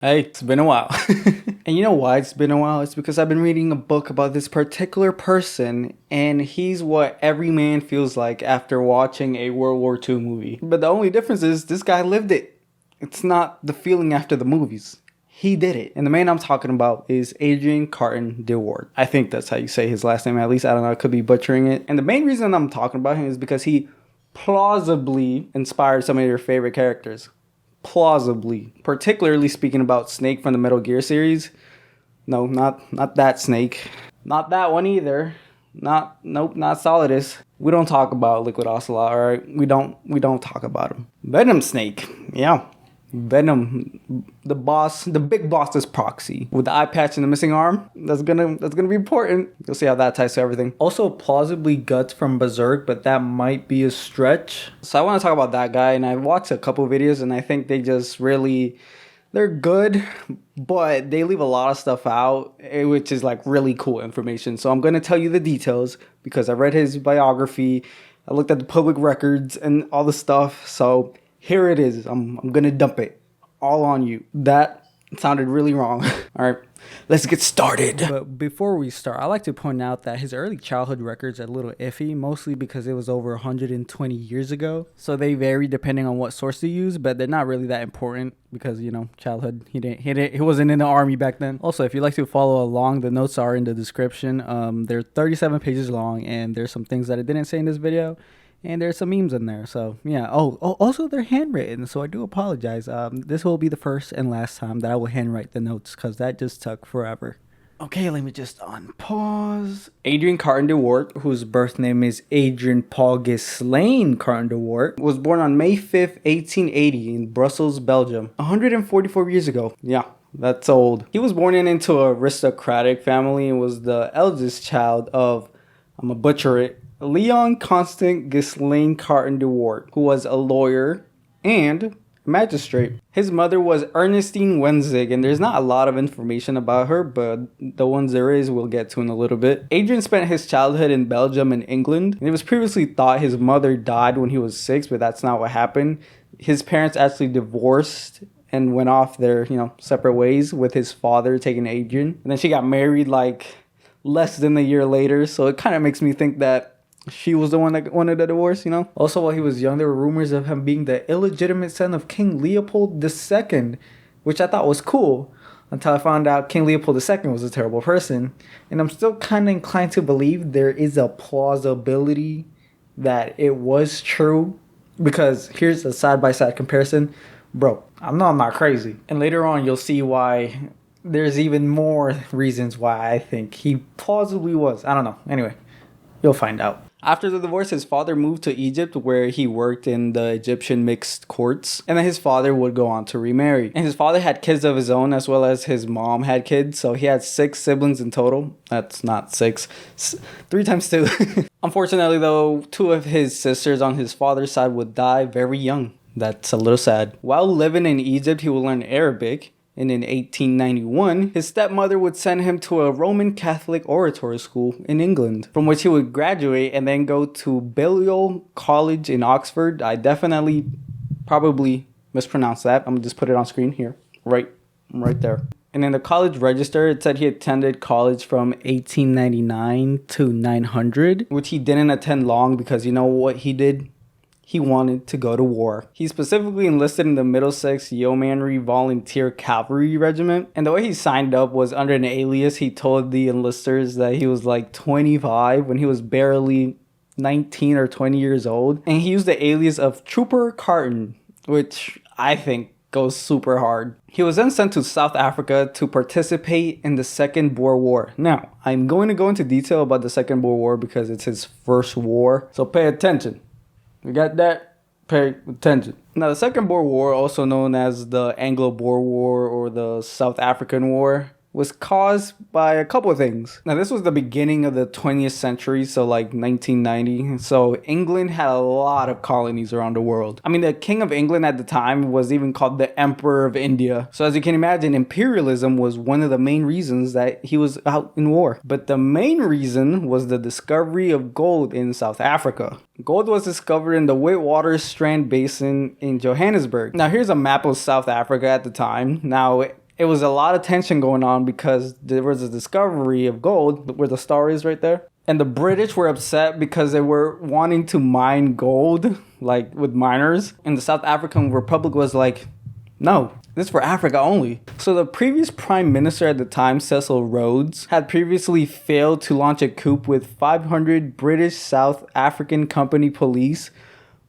Hey, it's been a while. And you know why it's been a while? It's because I've been reading a book about this particular person, and he's what every man feels like after watching a World War II movie. But the only difference is this guy lived it. It's not the feeling after the movies. He did it. And the man I'm talking about is Adrian Carton de Wiart. I think that's how you say his last name, at least. I don't know, I could be butchering it. And the main reason I'm talking about him is because he plausibly inspired some of your favorite characters. Plausibly, particularly speaking about Snake from the Metal Gear series. No, not that Snake. Not that one either. Not Solidus. We don't talk about Liquid Ocelot, alright? We don't talk about him. Venom Snake. Yeah. Venom, the boss, the big boss's proxy with the eye patch and the missing arm. That's gonna be important. You'll see how that ties to everything. Also, plausibly Guts from Berserk, but that might be a stretch. So I want to talk about that guy, and I've watched a couple videos, and I think they just really, they're good, but they leave a lot of stuff out, which is like really cool information. So I'm gonna tell you the details because I read his biography, I looked at the public records and all the stuff. So here it is. I'm gonna dump it all on you. That sounded really wrong. All right, let's get started. But before we start, I like to point out that his early childhood records are a little iffy, mostly because it was over 120 years ago. So they vary depending on what source you use, but they're not really that important because, you know, childhood, he wasn't in the army back then. Also, if you'd like to follow along, the notes are in the description. They're 37 pages long, and there's some things that I didn't say in this video. And there's some memes in there, so yeah. Oh, also they're handwritten, so I do apologize. This will be the first and last time that I will handwrite the notes, because that just took forever. Okay, let me just unpause. Adrian Carton de Wiart, whose birth name is Adrian Paul Ghislaine Carton de Wiart, was born on May 5th, 1880 in Brussels, Belgium. 144 years ago. Yeah, that's old. He was born into an aristocratic family and was the eldest child of, I'm gonna butcher it, Leon Constant Ghislaine Carton de Wiart, who was a lawyer and a magistrate. His mother was Ernestine Wenzig, and there's not a lot of information about her, but the ones there is we'll get to in a little bit. Adrian spent his childhood in Belgium and England, and it was previously thought his mother died when he was 6, but that's not what happened. His parents actually divorced and went off their, separate ways, with his father taking Adrian. And then she got married like less than a year later, so it kind of makes me think that she was the one that wanted the divorce, Also, while he was young, there were rumors of him being the illegitimate son of King Leopold II, which I thought was cool, until I found out King Leopold II was a terrible person. And I'm still kind of inclined to believe there is a plausibility that it was true, because here's a side-by-side comparison. Bro, I'm not crazy. And later on, you'll see why there's even more reasons why I think he plausibly was. I don't know. Anyway, you'll find out. After the divorce, his father moved to Egypt, where he worked in the Egyptian mixed courts, and then his father would go on to remarry. And his father had kids of his own, as well as his mom had kids, so he had 6 siblings in total. That's not 6. 3 times 2. Unfortunately, though, 2 of his sisters on his father's side would die very young. That's a little sad. While living in Egypt, he would learn Arabic. And in 1891, his stepmother would send him to a Roman Catholic oratory school in England, from which he would graduate and then go to Balliol College in Oxford. I definitely probably mispronounced that. I'm gonna just put it on screen here, right there. And in the college register, it said he attended college from 1899 to 900, which he didn't attend long because you know what he did? He wanted to go to war. He specifically enlisted in the Middlesex Yeomanry Volunteer Cavalry Regiment. And the way he signed up was under an alias. He told the enlisters that he was like 25 when he was barely 19 or 20 years old. And he used the alias of Trooper Carton, which I think goes super hard. He was then sent to South Africa to participate in the Second Boer War. Now, I'm going to go into detail about the Second Boer War because it's his first war. So pay attention. You got that? Pay attention. Now, the Second Boer War, also known as the Anglo-Boer War or the South African War, was caused by a couple of things. Now, this was the beginning of the 20th century, so like 1990. So England had a lot of colonies around the world. I mean, the King of England at the time was even called the Emperor of India. So as you can imagine, imperialism was one of the main reasons that he was out in war. But the main reason was the discovery of gold in South Africa. Gold was discovered in the Witwatersrand Basin in Johannesburg. Now, here's a map of South Africa at the time. Now, it was a lot of tension going on because there was a discovery of gold where the star is right there. And the British were upset because they were wanting to mine gold, like with miners. And the South African Republic was like, no, this is for Africa only. So the previous prime minister at the time, Cecil Rhodes, had previously failed to launch a coup with 500 British South African Company police,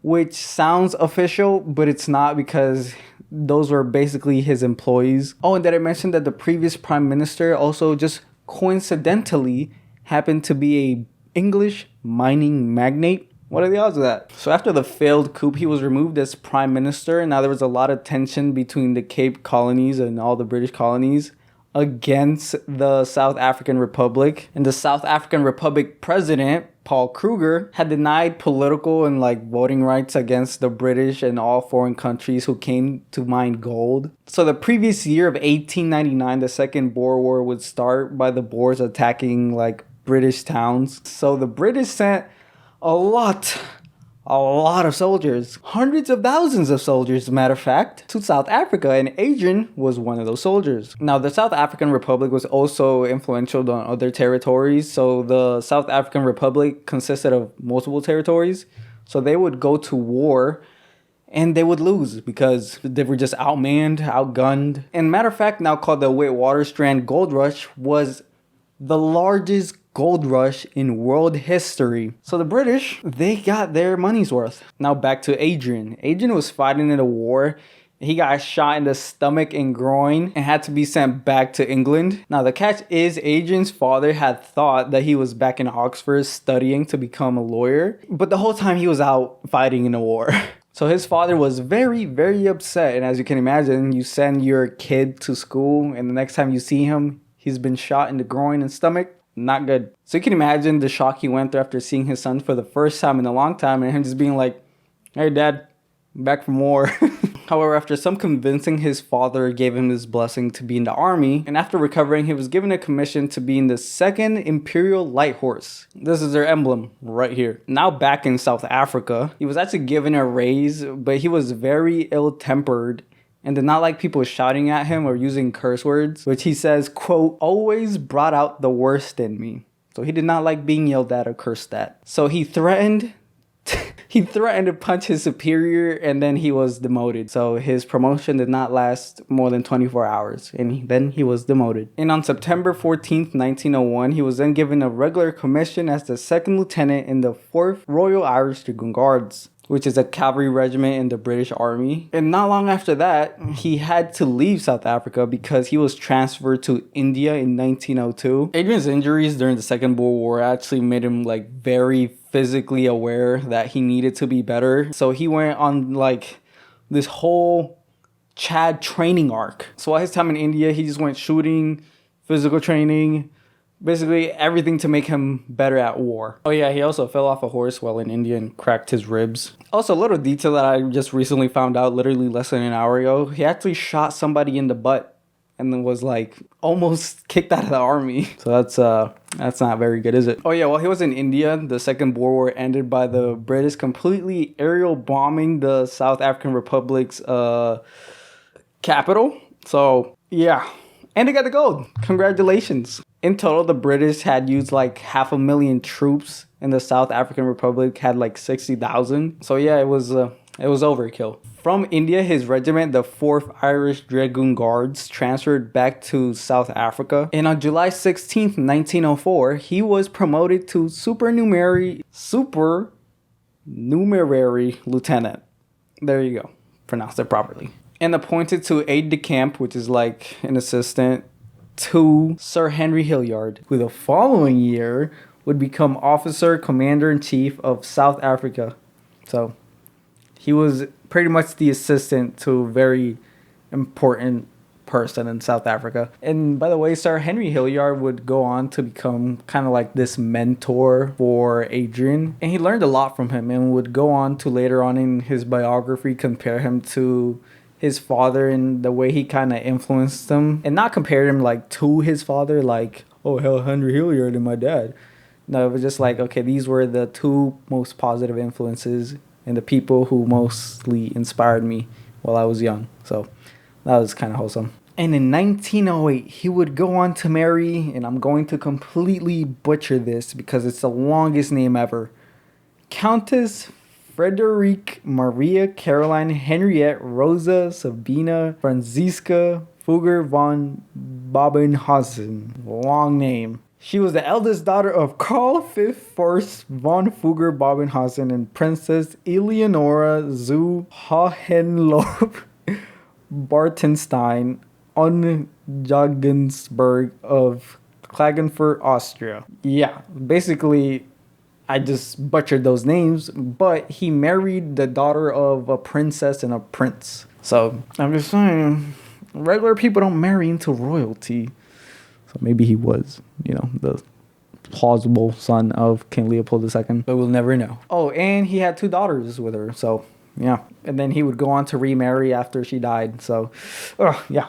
which sounds official, but it's not because those were basically his employees. Oh, and did I mention that the previous prime minister also just coincidentally happened to be a English mining magnate? What are the odds of that? So after the failed coup, he was removed as prime minister. And now there was a lot of tension between the Cape colonies and all the British colonies against the South African Republic. And the South African Republic president, Paul Kruger, had denied political and voting rights against the British and all foreign countries who came to mine gold. So the previous year of 1899, the Second Boer War would start by the Boers attacking British towns. So the British sent a lot of soldiers, hundreds of thousands of soldiers, as a matter of fact, to South Africa, and Adrian was one of those soldiers. Now, the South African Republic was also influential on other territories, so the South African Republic consisted of multiple territories, so they would go to war and they would lose because they were just outmanned, outgunned. And matter of fact, now called the Witwatersrand Gold Rush, was the largest gold rush in world history. So the British, they got their money's worth. Now back to Adrian. Adrian was fighting in a war. He got shot in the stomach and groin and had to be sent back to England. Now the catch is Adrian's father had thought that he was back in Oxford studying to become a lawyer, but the whole time he was out fighting in a war. So his father was very, very upset. And as you can imagine, you send your kid to school and the next time you see him, he's been shot in the groin and stomach. Not good. So you can imagine the shock he went through after seeing his son for the first time in a long time and him just being like, hey dad, I'm back from war. However, after some convincing, his father gave him his blessing to be in the army, and after recovering, he was given a commission to be in the 2nd Imperial Light Horse. This is their emblem right here. Now back in South Africa, he was actually given a raise, but he was very ill-tempered and did not like people shouting at him or using curse words, which he says, quote, always brought out the worst in me. So he did not like being yelled at or cursed at. So he threatened to punch his superior and then he was demoted. So his promotion did not last more than 24 hours and then he was demoted. And on September 14th, 1901, he was then given a regular commission as the 2nd lieutenant in the 4th Royal Irish Dragoon Guards, which is a cavalry regiment in the British Army. And not long after that, he had to leave South Africa because he was transferred to India in 1902. Adrian's injuries during the Second Boer War actually made him very physically aware that he needed to be better. So he went on this whole Chad training arc. So while his time in India, he just went shooting, physical training, basically everything to make him better at war. Oh yeah, he also fell off a horse while in India and cracked his ribs. Also, a little detail that I just recently found out literally less than an hour ago. He actually shot somebody in the butt and then was almost kicked out of the army. So that's not very good, is it? Oh yeah, while he was in India, the Second Boer War ended by the British completely aerial bombing the South African Republic's capital. So yeah, and they got the gold. Congratulations. In total, the British had used 500,000 troops, and the South African Republic had 60,000. So yeah, it was overkill. From India, his regiment, the 4th Irish Dragoon Guards, transferred back to South Africa. And on July 16th, 1904, he was promoted to supernumerary lieutenant. There you go. Pronounced it properly. And appointed to aide-de-camp, which is an assistant, to Sir Henry Hilliard, who the following year would become officer commander-in-chief of South Africa. So he was pretty much the assistant to a very important person in South Africa. And by the way, Sir Henry Hilliard would go on to become kind of this mentor for Adrian. And he learned a lot from him and would go on to later on in his biography compare him to his father and the way he kind of influenced him, and not compare him to his father, oh hell, Henry Hilliard and my dad. No, it was just okay, these were the two most positive influences and the people who mostly inspired me while I was young. So that was kind of wholesome. And in 1908, he would go on to marry, and I'm going to completely butcher this because it's the longest name ever, Countess Frederique Maria Caroline Henriette Rosa Sabina Franziska Fugger von Babenhausen. Long name. She was the eldest daughter of Karl V Fürst von Fugger Babenhausen and Princess Eleonora zu Hohenlohe Bartenstein Unjagensberg of Klagenfurt, Austria. Yeah, basically, I just butchered those names, but he married the daughter of a princess and a prince. So I'm just saying, regular people don't marry into royalty. So maybe he was, the plausible son of King Leopold II, but we'll never know. Oh, and he had 2 daughters with her, so yeah. And then he would go on to remarry after she died, so, yeah.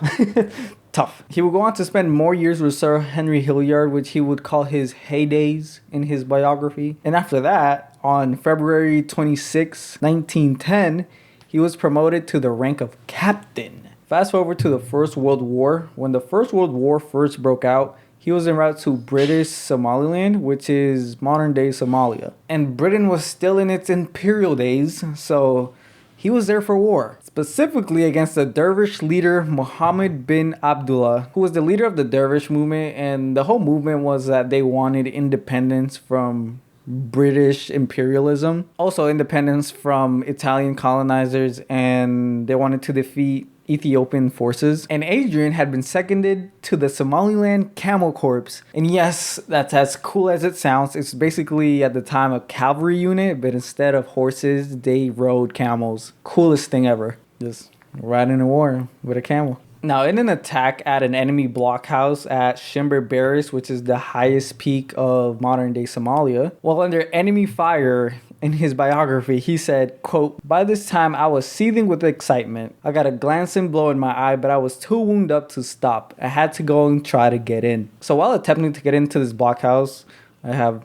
Tough. He would go on to spend more years with Sir Henry Hilliard, which he would call his heydays in his biography. And after that, on February 26, 1910, he was promoted to the rank of captain. Fast forward to the First World War. When the First World War first broke out, he was en route to British Somaliland, which is modern-day Somalia. And Britain was still in its imperial days, so he was there for war, specifically against the dervish leader Muhammad bin Abdullah, who was the leader of the dervish movement, and the whole movement was that they wanted independence from British imperialism, also independence from Italian colonizers, and they wanted to defeat Ethiopian forces. And Adrian had been seconded to the Somaliland Camel Corps. And yes, that's as cool as it sounds. It's basically at the time a cavalry unit, but instead of horses, they rode camels. Coolest thing ever. Just riding a war with a camel. Now, in an attack at an enemy blockhouse at Shimber Barris, which is the highest peak of modern-day Somalia, while under enemy fire, in his biography, he said, quote, "By this time, I was seething with excitement. I got a glancing blow in my eye, but I was too wounded up to stop. I had to go and try to get in." So while attempting to get into this blockhouse, I have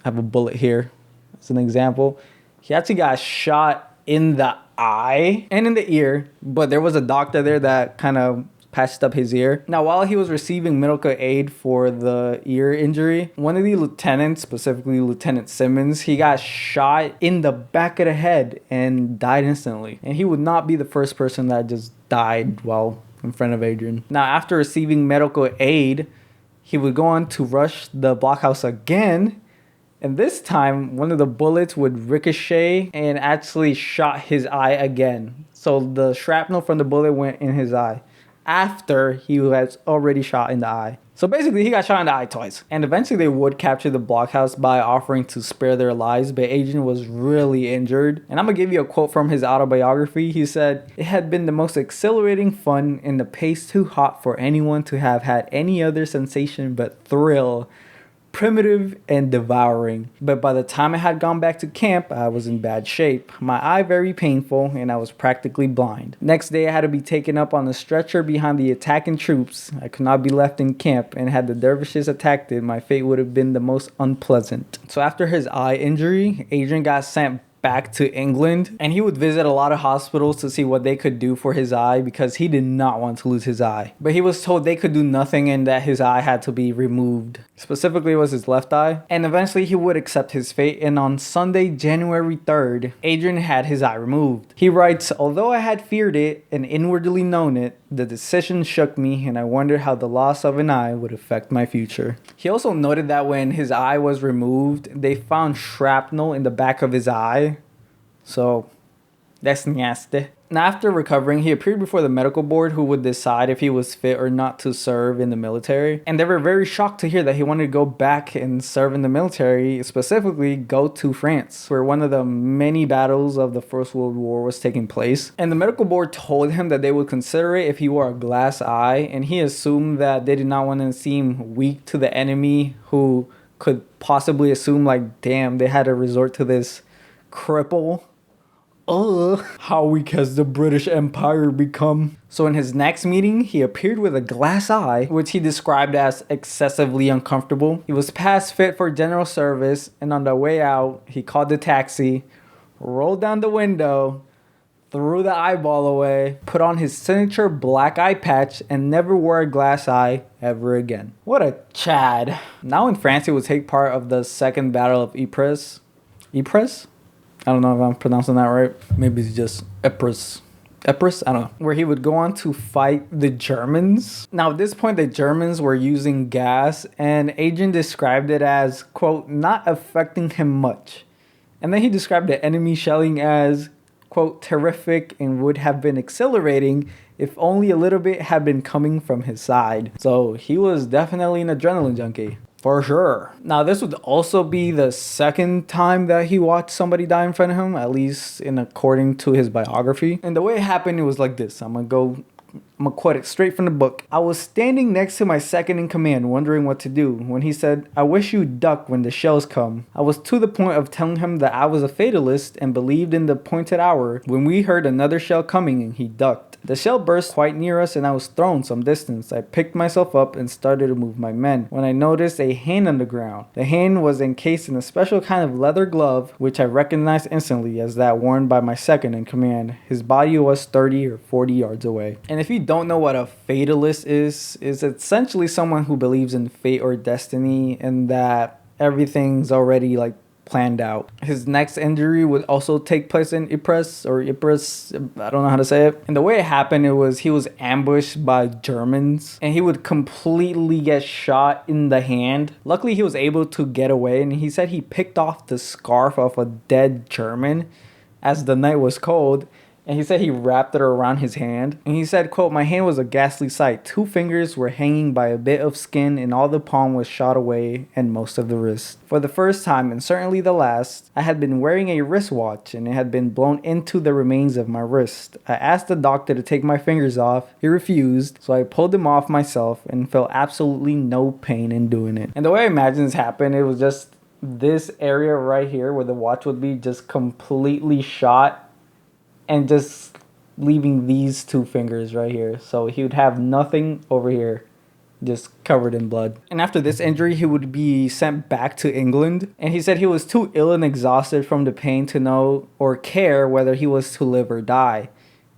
a bullet here as an example. He actually got shot in the eye and in the ear, but there was a doctor there that kind of patched up his ear. Now, while he was receiving medical aid for the ear injury, one of the lieutenants, specifically Lieutenant Simmons, he got shot in the back of the head and died instantly. And he would not be the first person that just died while in front of Adrian. Now, after receiving medical aid, he would go on to rush the blockhouse again. And this time, one of the bullets would ricochet and actually shot his eye again. So the shrapnel from the bullet went in his eye after he was already shot in the eye. So basically, he got shot in the eye twice. And eventually, they would capture the blockhouse by offering to spare their lives, but Adrian was really injured. And I'm going to give you a quote from his autobiography. He said, "It had been the most exhilarating fun and the pace too hot for anyone to have had any other sensation but thrill. Primitive and devouring. But by the time I had gone back to camp, I was in bad shape. My eye very painful, and I was practically blind. Next day, I had to be taken up on a stretcher behind the attacking troops. I could not be left in camp, and had the dervishes attacked it, my fate would have been the most unpleasant." So after his eye injury, Adrian got sent back to England, and he would visit a lot of hospitals to see what they could do for his eye because he did not want to lose his eye. But he was told they could do nothing and that his eye had to be removed. Specifically, it was his left eye. And eventually he would accept his fate, and on Sunday, January 3rd, Adrian had his eye removed. He writes, "Although I had feared it and inwardly known it, the decision shook me, and I wondered how the loss of an eye would affect my future." He also noted that when his eye was removed, they found shrapnel in the back of his eye. So, that's nasty. Now, after recovering, he appeared before the medical board, who would decide if he was fit or not to serve in the military. And they were very shocked to hear that he wanted to go back and serve in the military, specifically go to France, where one of the many battles of the First World War was taking place. And the medical board told him that they would consider it if he wore a glass eye, and he assumed that they did not want to seem weak to the enemy, who could possibly assume, like, damn, they had to resort to this cripple. How weak has the British Empire become? So in his next meeting, he appeared with a glass eye, which he described as excessively uncomfortable. He was past fit for general service, and on the way out, he called the taxi, rolled down the window, threw the eyeball away, put on his signature black eye patch, and never wore a glass eye ever again. What a Chad. Now in France, he would take part of the Second Battle of Ypres. Ypres? I don't know if I'm pronouncing that right. Maybe it's just Ypres. Ypres? I don't know. Where he would go on to fight the Germans. Now at this point, the Germans were using gas, and Adrian described it as, quote, not affecting him much. And then he described the enemy shelling as, quote, terrific and would have been accelerating if only a little bit had been coming from his side. So he was definitely an adrenaline junkie. For sure. Now, this would also be the second time that he watched somebody die in front of him, at least in according to his biography. And the way it happened, it was like this. I'm gonna quote it straight from the book. I was standing next to my second in command, wondering what to do, when he said, I wish you'd duck when the shells come. I was to the point of telling him that I was a fatalist and believed in the appointed hour when we heard another shell coming and he ducked. The shell burst quite near us and I was thrown some distance. I picked myself up and started to move my men when I noticed a hand on the ground. The hand was encased in a special kind of leather glove, which I recognized instantly as that worn by my second in command. His body was 30 or 40 yards away. And if you don't know what a fatalist is essentially someone who believes in fate or destiny and that everything's already like planned out. His next injury would also take place in Ypres, I don't know how to say it. And the way it happened, it was he was ambushed by Germans and he would completely get shot in the hand. Luckily, he was able to get away, and he said he picked off the scarf of a dead German as the night was cold. And he said he wrapped it around his hand. And he said, quote, my hand was a ghastly sight. 2 fingers were hanging by a bit of skin and all the palm was shot away and most of the wrist. For the first time, and certainly the last, I had been wearing a wristwatch and it had been blown into the remains of my wrist. I asked the doctor to take my fingers off. He refused, so I pulled them off myself and felt absolutely no pain in doing it. And the way I imagine this happened, it was just this area right here where the watch would be just completely shot and just leaving these 2 fingers right here. So he would have nothing over here, just covered in blood. And after this injury, he would be sent back to England. And he said he was too ill and exhausted from the pain to know or care whether he was to live or die.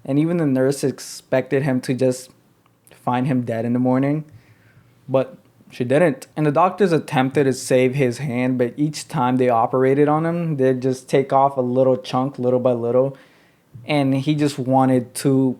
And even the nurse expected him to just find him dead in the morning. But she didn't. And the doctors attempted to save his hand, but each time they operated on him, they'd just take off a little chunk, little by little. And he just wanted to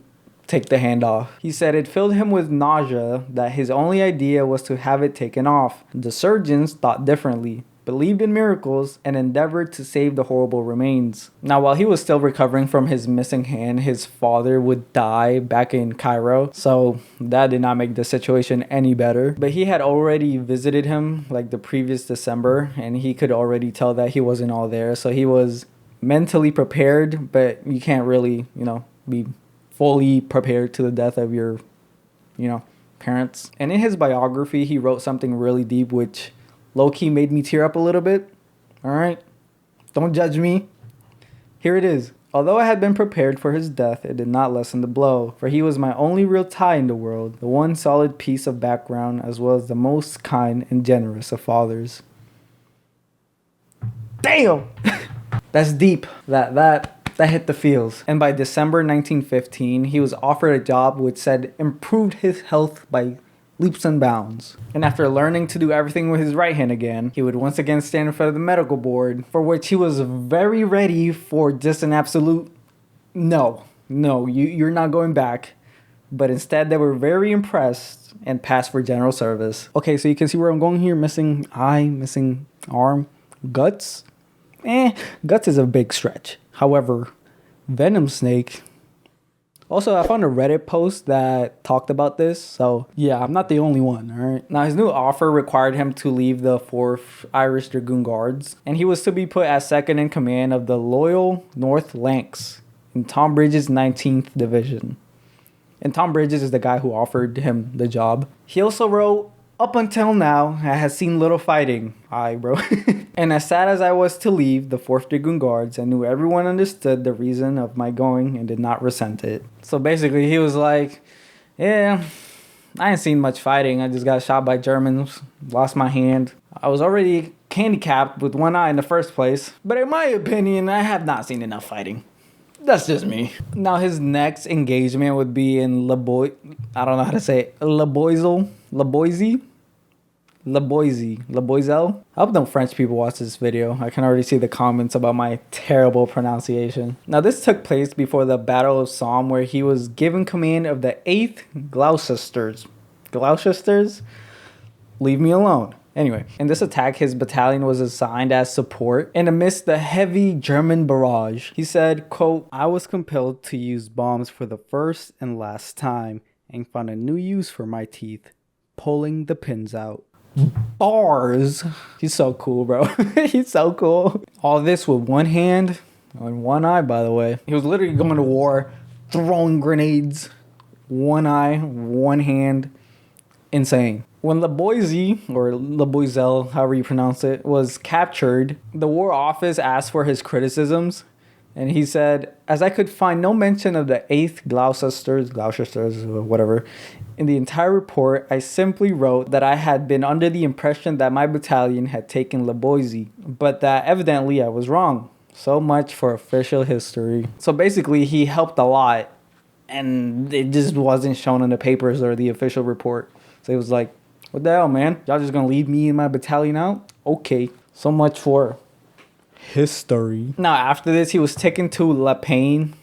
take the hand off. He said it filled him with nausea that his only idea was to have it taken off. The surgeons thought differently, believed in miracles, and endeavored to save the horrible remains. Now, while he was still recovering from his missing hand, his father would die back in Cairo. So that did not make the situation any better. But he had already visited him like the previous December, and he could already tell that he wasn't all there. So he was mentally prepared, but you can't really, be fully prepared to the death of your, parents. And in his biography, he wrote something really deep, which low-key made me tear up a little bit. All right? Don't judge me. Here it is. Although I had been prepared for his death, it did not lessen the blow, for he was my only real tie in the world, the one solid piece of background, as well as the most kind and generous of fathers. Damn! That's deep. That hit the feels. And by December 1915, he was offered a job which said improved his health by leaps and bounds. And after learning to do everything with his right hand again, he would once again stand in front of the medical board, for which he was very ready for just an absolute no, you're not going back. But instead, they were very impressed and passed for general service. Okay, so you can see where I'm going here. Missing eye, missing arm, guts. Guts is a big stretch. However, Venom Snake. Also, I found a Reddit post that talked about this. So, yeah, I'm not the only one, all right? Now, his new offer required him to leave the 4th Irish Dragoon Guards. And he was to be put as second in command of the Loyal North Lancs in Tom Bridges' 19th Division. And Tom Bridges is the guy who offered him the job. He also wrote, up until now, I had seen little fighting. Aye, bro. And as sad as I was to leave the 4th Dragoon Guards, I knew everyone understood the reason of my going and did not resent it. So basically, he was like, yeah, I ain't seen much fighting. I just got shot by Germans, lost my hand. I was already handicapped with one eye in the first place. But in my opinion, I have not seen enough fighting. That's just me. Now his next engagement would be in I don't know how to say it. Laboiselle. I hope no French people watch this video. I can already see the comments about my terrible pronunciation. Now this took place before the Battle of Somme, where he was given command of the 8th Gloucesters. Gloucesters? Leave me alone. Anyway, in this attack, his battalion was assigned as support, and amidst the heavy German barrage, he said, quote, "I was compelled to use bombs for the first and last time and found a new use for my teeth, pulling the pins out." Bars. He's so cool, bro. He's so cool. All this with one hand and one eye, by the way. He was literally going to war, throwing grenades. One eye, one hand. Insane. When Laboiselle, however you pronounce it, was captured, the War Office asked for his criticisms. And he said, "As I could find no mention of the 8th Gloucesters, whatever, in the entire report, I simply wrote that I had been under the impression that my battalion had taken Laboiselle, but that evidently I was wrong. So much for official history." So basically, he helped a lot, and it just wasn't shown in the papers or the official report. So he was like, "What the hell, man? Y'all just gonna leave me and my battalion out? Okay." So much for history. Now, after this, he was taken to Pane,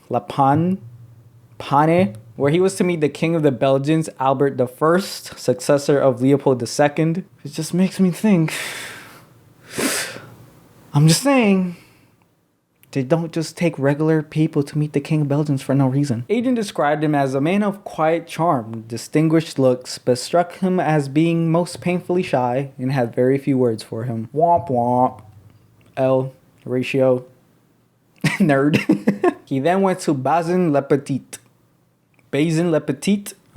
where he was to meet the King of the Belgians, Albert I, successor of Leopold II. It just makes me think. I'm just saying. They don't just take regular people to meet the King of Belgians for no reason. Adrian described him as a man of quiet charm, distinguished looks, but struck him as being most painfully shy and had very few words for him. Womp womp. L. Ratio. Nerd. He then went to Bazin-le-Petit.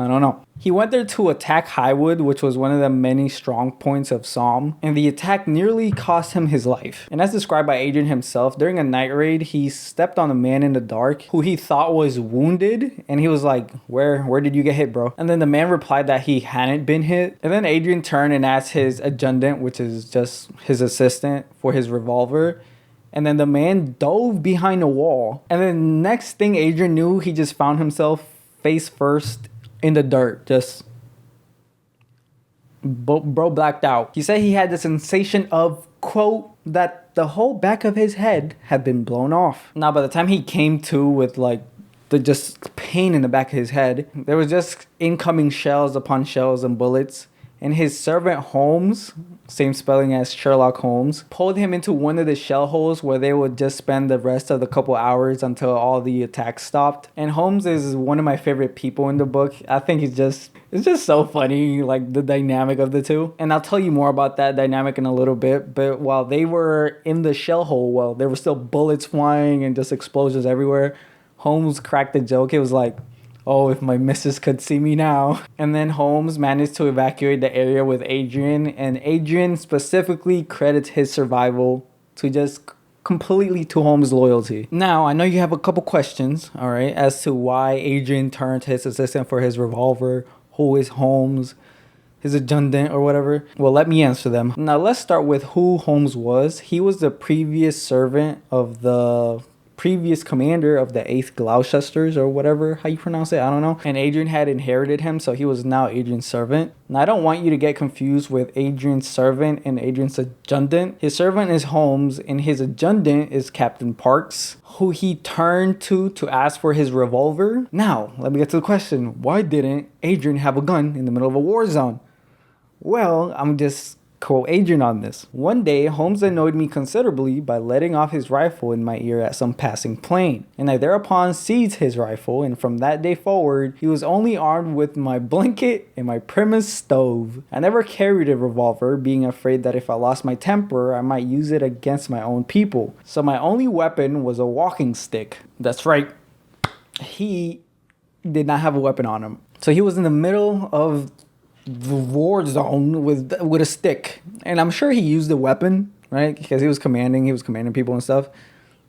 I don't know. He went there to attack Highwood, which was one of the many strong points of Somme, and the attack nearly cost him his life. And as described by Adrian himself, during a night raid, he stepped on a man in the dark who he thought was wounded, and he was like, where did you get hit, bro? And then the man replied that he hadn't been hit. And then Adrian turned and asked his adjutant, which is just his assistant, for his revolver. And then the man dove behind a wall. And then next thing Adrian knew, he just found himself face first in the dirt. Just bro blacked out. He said he had the sensation of, quote, that the whole back of his head had been blown off. Now, by the time he came to with like the just pain in the back of his head, there was just incoming shells upon shells and bullets. And his servant Holmes, same spelling as Sherlock Holmes, pulled him into one of the shell holes where they would just spend the rest of the couple hours until all the attacks stopped. And Holmes is one of my favorite people in the book. I think it's just so funny, like the dynamic of the two. And I'll tell you more about that dynamic in a little bit. But while they were in the shell hole, well, there were still bullets flying and just explosions everywhere. Holmes cracked the joke. It was like, "Oh, if my missus could see me now." And then Holmes managed to evacuate the area with Adrian, and Adrian specifically credits his survival to just completely to Holmes' loyalty. Now, I know you have a couple questions, all right, as to why Adrian turned to his assistant for his revolver. Who is Holmes? His adjutant or whatever? Well, let me answer them. Now, let's start with who Holmes was. He was the previous servant of the previous commander of the 8th Gloucesters, or whatever how you pronounce it, I don't know. And Adrian had inherited him, so he was now Adrian's servant. Now, I don't want you to get confused with Adrian's servant and Adrian's adjutant. His servant is Holmes, and his adjutant is Captain Parks, who he turned to ask for his revolver. Now, let me get to the question. Why didn't Adrian have a gun in the middle of a war zone? Well, I'm just quote Adrian on this. "One day, Holmes annoyed me considerably by letting off his rifle in my ear at some passing plane, and I thereupon seized his rifle, and from that day forward, he was only armed with my blanket and my Primus stove. I never carried a revolver, being afraid that if I lost my temper, I might use it against my own people. So my only weapon was a walking stick." That's right. He did not have a weapon on him. So he was in the middle of the war zone with a stick, and I'm sure he used a weapon, right? Because he was commanding people and stuff.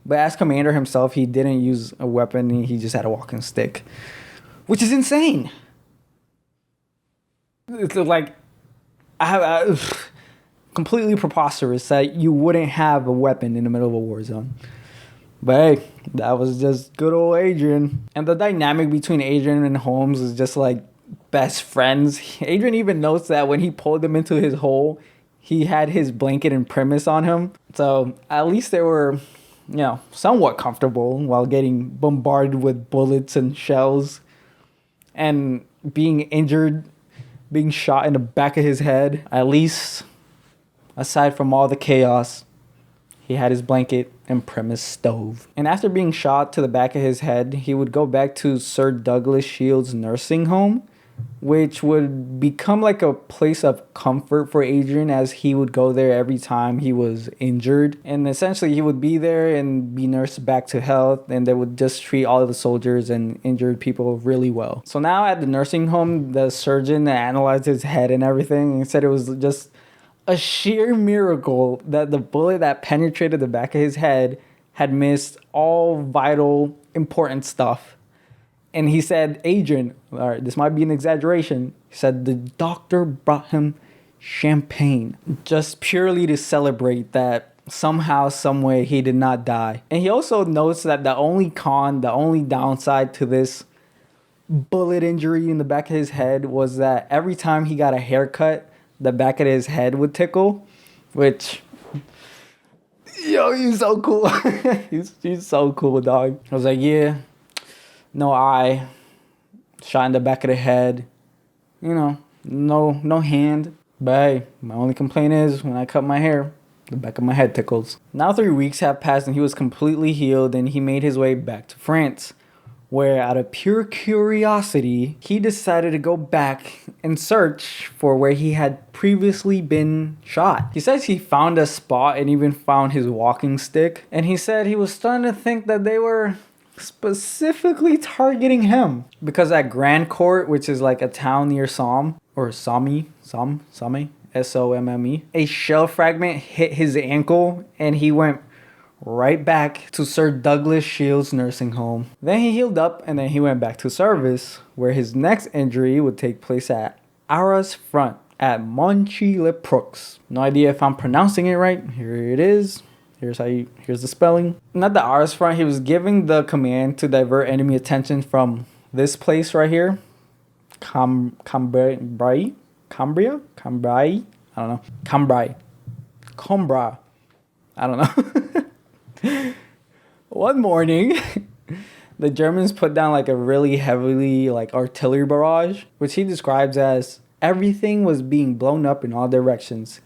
But as commander himself, he didn't use a weapon. He just had a walking stick, which is insane. It's like completely preposterous that you wouldn't have a weapon in the middle of a war zone. But hey, that was just good old Adrian. And the dynamic between Adrian and Holmes is just like best friends. Adrian even notes that when he pulled him into his hole, he had his blanket and premise on him. So at least they were, somewhat comfortable while getting bombarded with bullets and shells and being injured, being shot in the back of his head. At least, aside from all the chaos, he had his blanket and premise stove. And after being shot to the back of his head, he would go back to Sir Douglas Shields' nursing home, which would become like a place of comfort for Adrian, as he would go there every time he was injured. And essentially he would be there and be nursed back to health, and they would just treat all of the soldiers and injured people really well. So now at the nursing home, the surgeon analyzed his head and everything and said it was just a sheer miracle that the bullet that penetrated the back of his head had missed all vital, important stuff. And he said, Adrian, all right, this might be an exaggeration. He said the doctor brought him champagne just purely to celebrate that somehow, some way he did not die. And he also notes that the only downside to this bullet injury in the back of his head was that every time he got a haircut, the back of his head would tickle, which, he's so cool. he's so cool, dog. I was like, yeah, no eye, shot in the back of the head, no hand. But hey, my only complaint is when I cut my hair, the back of my head tickles. Now 3 weeks have passed and he was completely healed, and he made his way back to France, where out of pure curiosity, he decided to go back and search for where he had previously been shot. He says he found a spot and even found his walking stick, and he said he was starting to think that they were specifically targeting him because at Grand Court, which is like a town near Somme, S-O-M-M-E, a shell fragment hit his ankle and he went right back to Sir Douglas Shields' nursing home. Then he healed up and then he went back to service, where his next injury would take place at Arras Front at Monchy-le-Preux. No idea if I'm pronouncing it right. Here it is. Here's the spelling. Not the Arras Front. He was giving the command to divert enemy attention from this place right here. Cambrai? I don't know. Cambrai. I don't know. One morning, the Germans put down like a really heavily like artillery barrage, which he describes as everything was being blown up in all directions.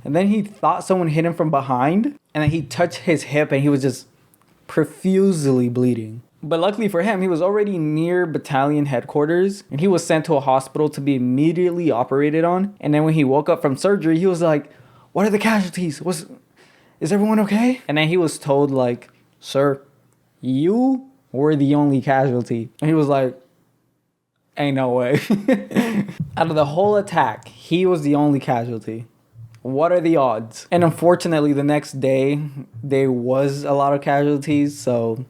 And then he thought someone hit him from behind, and then he touched his hip and he was just profusely bleeding. But luckily for him, he was already near battalion headquarters, and he was sent to a hospital to be immediately operated on. And then when he woke up from surgery, he was like, "What are the casualties? Is everyone okay?" And then he was told, like, "Sir, you were the only casualty." And he was like, "Ain't no way." Out of the whole attack, he was the only casualty. What are the odds? And unfortunately, the next day, there was a lot of casualties. So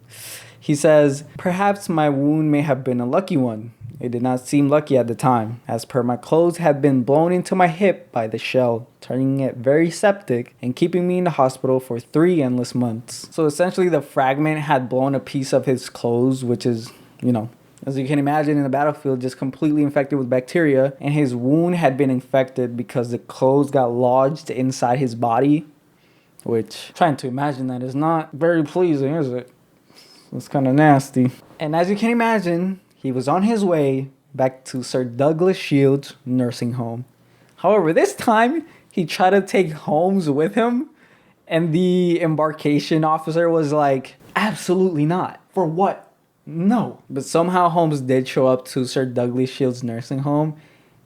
he says, "Perhaps my wound may have been a lucky one. It did not seem lucky at the time, as per my clothes had been blown into my hip by the shell, turning it very septic and keeping me in the hospital for 3 endless months." So essentially the fragment had blown a piece of his clothes, which is, as you can imagine, in the battlefield, just completely infected with bacteria. And his wound had been infected because the clothes got lodged inside his body, which, trying to imagine that, is not very pleasing, is it? It's kind of nasty. And as you can imagine, he was on his way back to Sir Douglas Shields' nursing home. However, this time, he tried to take Holmes with him, and the embarkation officer was like, "Absolutely not. For what? No." But somehow Holmes did show up to Sir Douglas Shields' nursing home,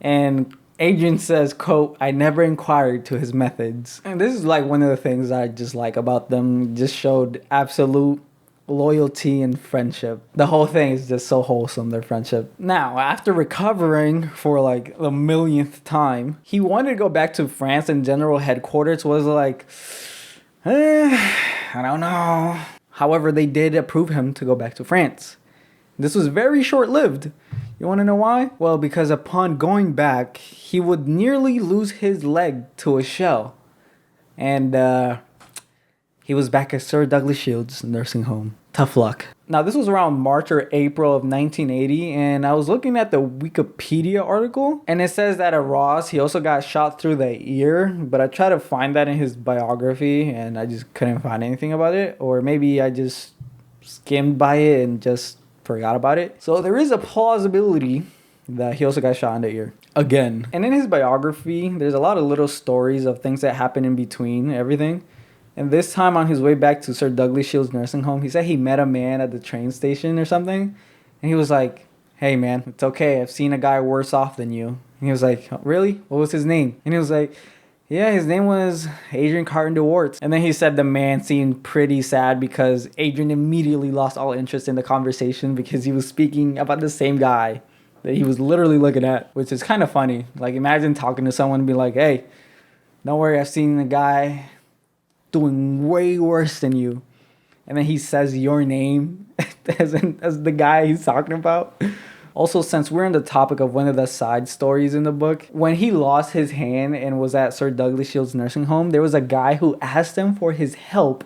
and Adrian says, quote, "I never inquired to his methods." And this is like one of the things I just like about them. Just showed absolute loyalty and friendship. The whole thing is just so wholesome, their friendship. Now, after recovering for like the millionth time, he wanted to go back to France, and general headquarters was like, I don't know. However, they did approve him to go back to France. This was very short-lived. You want to know why? Well, because upon going back, he would nearly lose his leg to a shell. And he he was back at Sir Douglas Shields nursing home. Tough luck. Now, this was around March or April of 1980, and I was looking at the Wikipedia article, and it says that at Ross, he also got shot through the ear, but I tried to find that in his biography, and I just couldn't find anything about it, or maybe I just skimmed by it and just forgot about it. So there is a plausibility that he also got shot in the ear. Again. And in his biography, there's a lot of little stories of things that happen in between everything. And this time on his way back to Sir Douglas Shields nursing home, he said he met a man at the train station or something. And he was like, hey man, it's okay. I've seen a guy worse off than you. And he was like, really? What was his name? And he was like, yeah, his name was Adrian Carton de Wiart. And then he said the man seemed pretty sad because Adrian immediately lost all interest in the conversation because he was speaking about the same guy that he was literally looking at, which is kind of funny. Like, imagine talking to someone and be like, hey, don't worry, I've seen a guy doing way worse than you. And then he says your name as the guy he's talking about. Also, since we're on the topic of one of the side stories in the book, when he lost his hand and was at Sir Douglas Shields nursing home, there was a guy who asked him for his help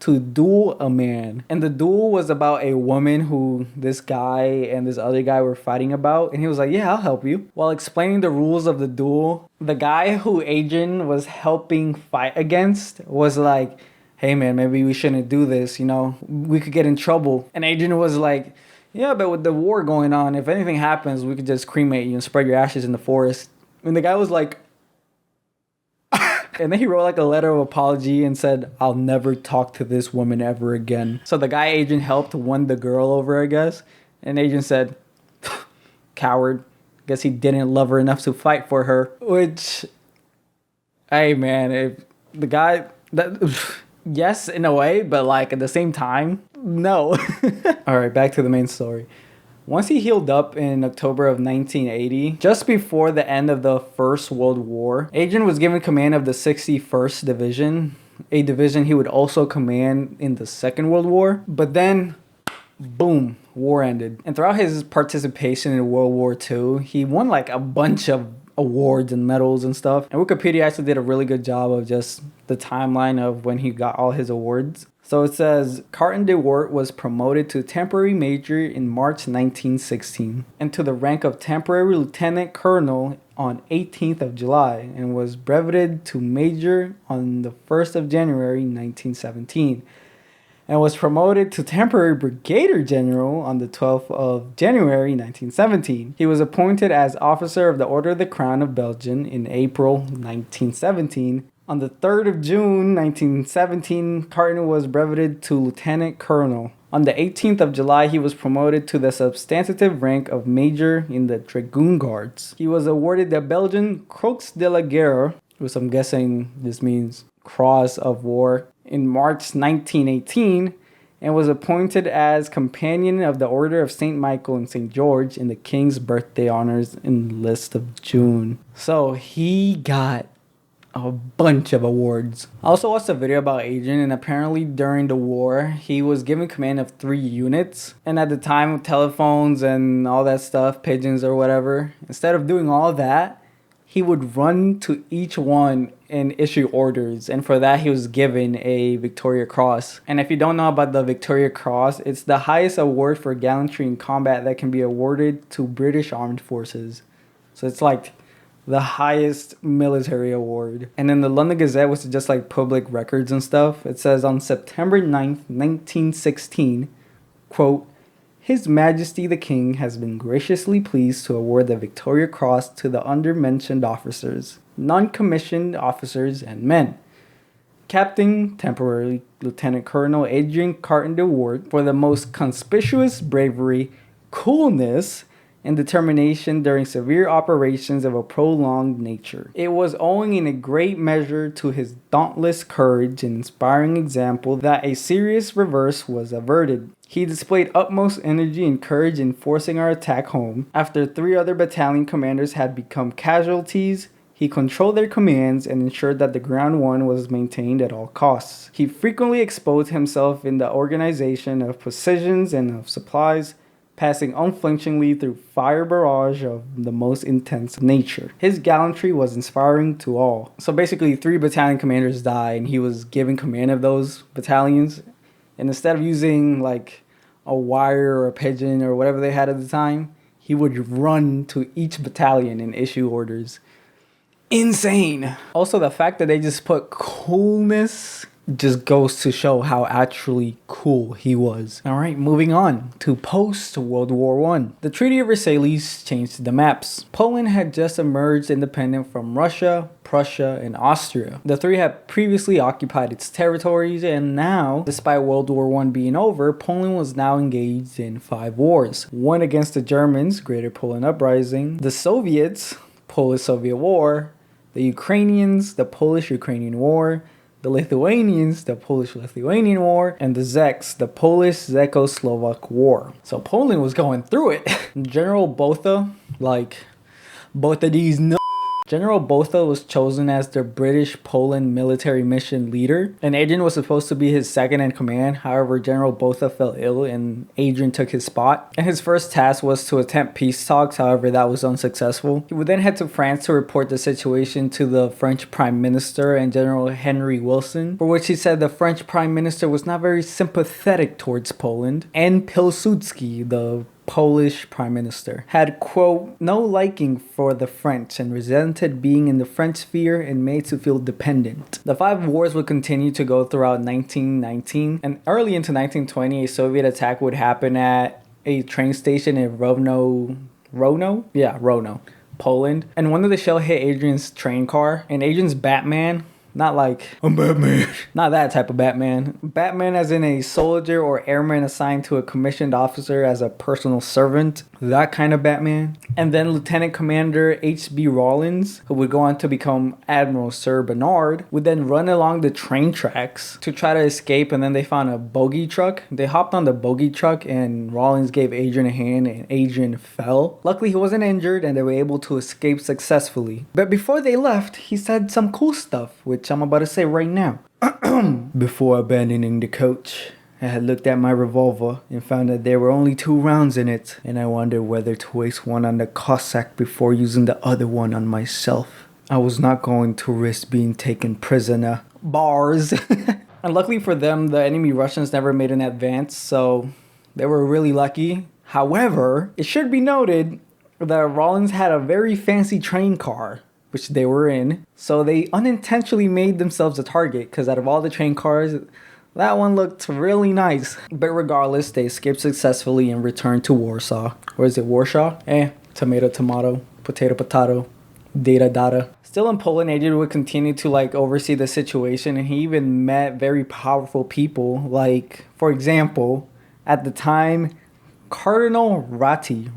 to duel a man. And the duel was about a woman who this guy and this other guy were fighting about. And he was like, yeah, I'll help you. While explaining the rules of the duel, the guy who Adrian was helping fight against was like, hey man, maybe we shouldn't do this, you know, we could get in trouble. And Adrian was like, yeah, but with the war going on, if anything happens, we could just cremate you and spread your ashes in the forest. And the guy was like, and then he wrote like a letter of apology and said, I'll never talk to this woman ever again. So the guy Adrian helped won the girl over, I guess. And Adrian said, coward. Guess he didn't love her enough to fight for her. Which, hey man, if the guy, yes, in a way, but like at the same time, no. All right, back to the main story. Once he healed up in October of 1980, just before the end of the First World War, Adrian was given command of the 61st Division, a division he would also command in the Second World War. But then, boom, war ended. And throughout his participation in World War II, he won like a bunch of awards and medals and stuff. And Wikipedia actually did a really good job of just the timeline of when he got all his awards. So it says, Carton de Wiart was promoted to temporary major in March 1916 and to the rank of temporary lieutenant colonel on 18th of July and was breveted to major on the 1st of January 1917 and was promoted to temporary brigadier general on the 12th of January 1917. He was appointed as officer of the Order of the Crown of Belgium in April 1917. On the 3rd of June 1917, Carton was breveted to lieutenant colonel. On the 18th of July, he was promoted to the substantive rank of major in the Dragoon Guards. He was awarded the Belgian Croix de la Guerre, which I'm guessing this means Cross of War, in March 1918, and was appointed as companion of the Order of St. Michael and St. George in the King's Birthday Honors in the list of June. So he got a bunch of awards. I also watched a video about Adrian, and apparently during the war he was given command of 3 units, and at the time of telephones and all that stuff, pigeons or whatever, instead of doing all that, he would run to each one and issue orders, and for that he was given a Victoria Cross. And if you don't know about the Victoria Cross, it's the highest award for gallantry in combat that can be awarded to British Armed Forces. So it's like the highest military award. And in the London Gazette, which is just like public records and stuff, it says on September 9th, 1916, quote, His Majesty the King has been graciously pleased to award the Victoria Cross to the undermentioned officers, non-commissioned officers and men. Captain, temporary Lieutenant Colonel Adrian Carton de Wiart for the most conspicuous bravery, coolness, and determination during severe operations of a prolonged nature. It was owing in a great measure to his dauntless courage and inspiring example that a serious reverse was averted. He displayed utmost energy and courage in forcing our attack home. After 3 other battalion commanders had become casualties, he controlled their commands and ensured that the ground one was maintained at all costs. He frequently exposed himself in the organization of positions and of supplies, passing unflinchingly through fire barrage of the most intense nature. His gallantry was inspiring to all. So basically 3 battalion commanders died and he was given command of those battalions. And instead of using like a wire or a pigeon or whatever they had at the time, he would run to each battalion and issue orders. Insane. Also, the fact that they just put coolness just goes to show how actually cool he was. Alright, moving on to post-World War I. The Treaty of Versailles changed the maps. Poland had just emerged independent from Russia, Prussia, and Austria. The 3 had previously occupied its territories, and now, despite World War I being over, Poland was now engaged in 5 wars. One against the Germans, Greater Poland Uprising, the Soviets, Polish-Soviet War, the Ukrainians, the Polish-Ukrainian War, the Lithuanians, the Polish-Lithuanian War, and the Czechs, the Polish-Czechoslovak War. So Poland was going through it. General Botha, like both of these General Botha was chosen as the British Poland military mission leader, and Adrian was supposed to be his second in command. However, General Botha fell ill and Adrian took his spot. And his first task was to attempt peace talks, however that was unsuccessful. He would then head to France to report the situation to the French Prime Minister and General Henry Wilson, for which he said the French Prime Minister was not very sympathetic towards Poland, and Pilsudski, the Polish Prime Minister, had, quote, no liking for the French and resented being in the French sphere and made to feel dependent. The 5 wars would continue to go throughout 1919, and early into 1920, a Soviet attack would happen at a train station in Rovno, Poland, and one of the shell hit Adrian's train car, and Adrian's Batman, not like, I'm Batman. Not that type of Batman. Batman as in a soldier or airman assigned to a commissioned officer as a personal servant. That kind of Batman. And then Lieutenant Commander H.B. Rawlins, who would go on to become Admiral Sir Bernard, would then run along the train tracks to try to escape, and then they found a bogey truck. They hopped on the bogey truck and Rawlins gave Adrian a hand and Adrian fell. Luckily he wasn't injured and they were able to escape successfully. But before they left, he said some cool stuff, which I'm about to say right now. Before abandoning the coach, I had looked at my revolver and found that there were only 2 rounds in it, and I wondered whether to waste one on the Cossack before using the other one on myself. I was not going to risk being taken prisoner. Bars. And luckily for them, the enemy Russians never made an advance, so they were really lucky. However, it should be noted that Rawlins had a very fancy train car, which they were in, so they unintentionally made themselves a target, because out of all the train cars, that one looked really nice. But regardless, they escaped successfully and returned to Warsaw. Or is it Warsaw? Tomato, tomato, potato, potato, data, data. Still in Poland, Adrian would continue to oversee the situation, and he even met very powerful people, like, for example, at the time, Cardinal Ratti,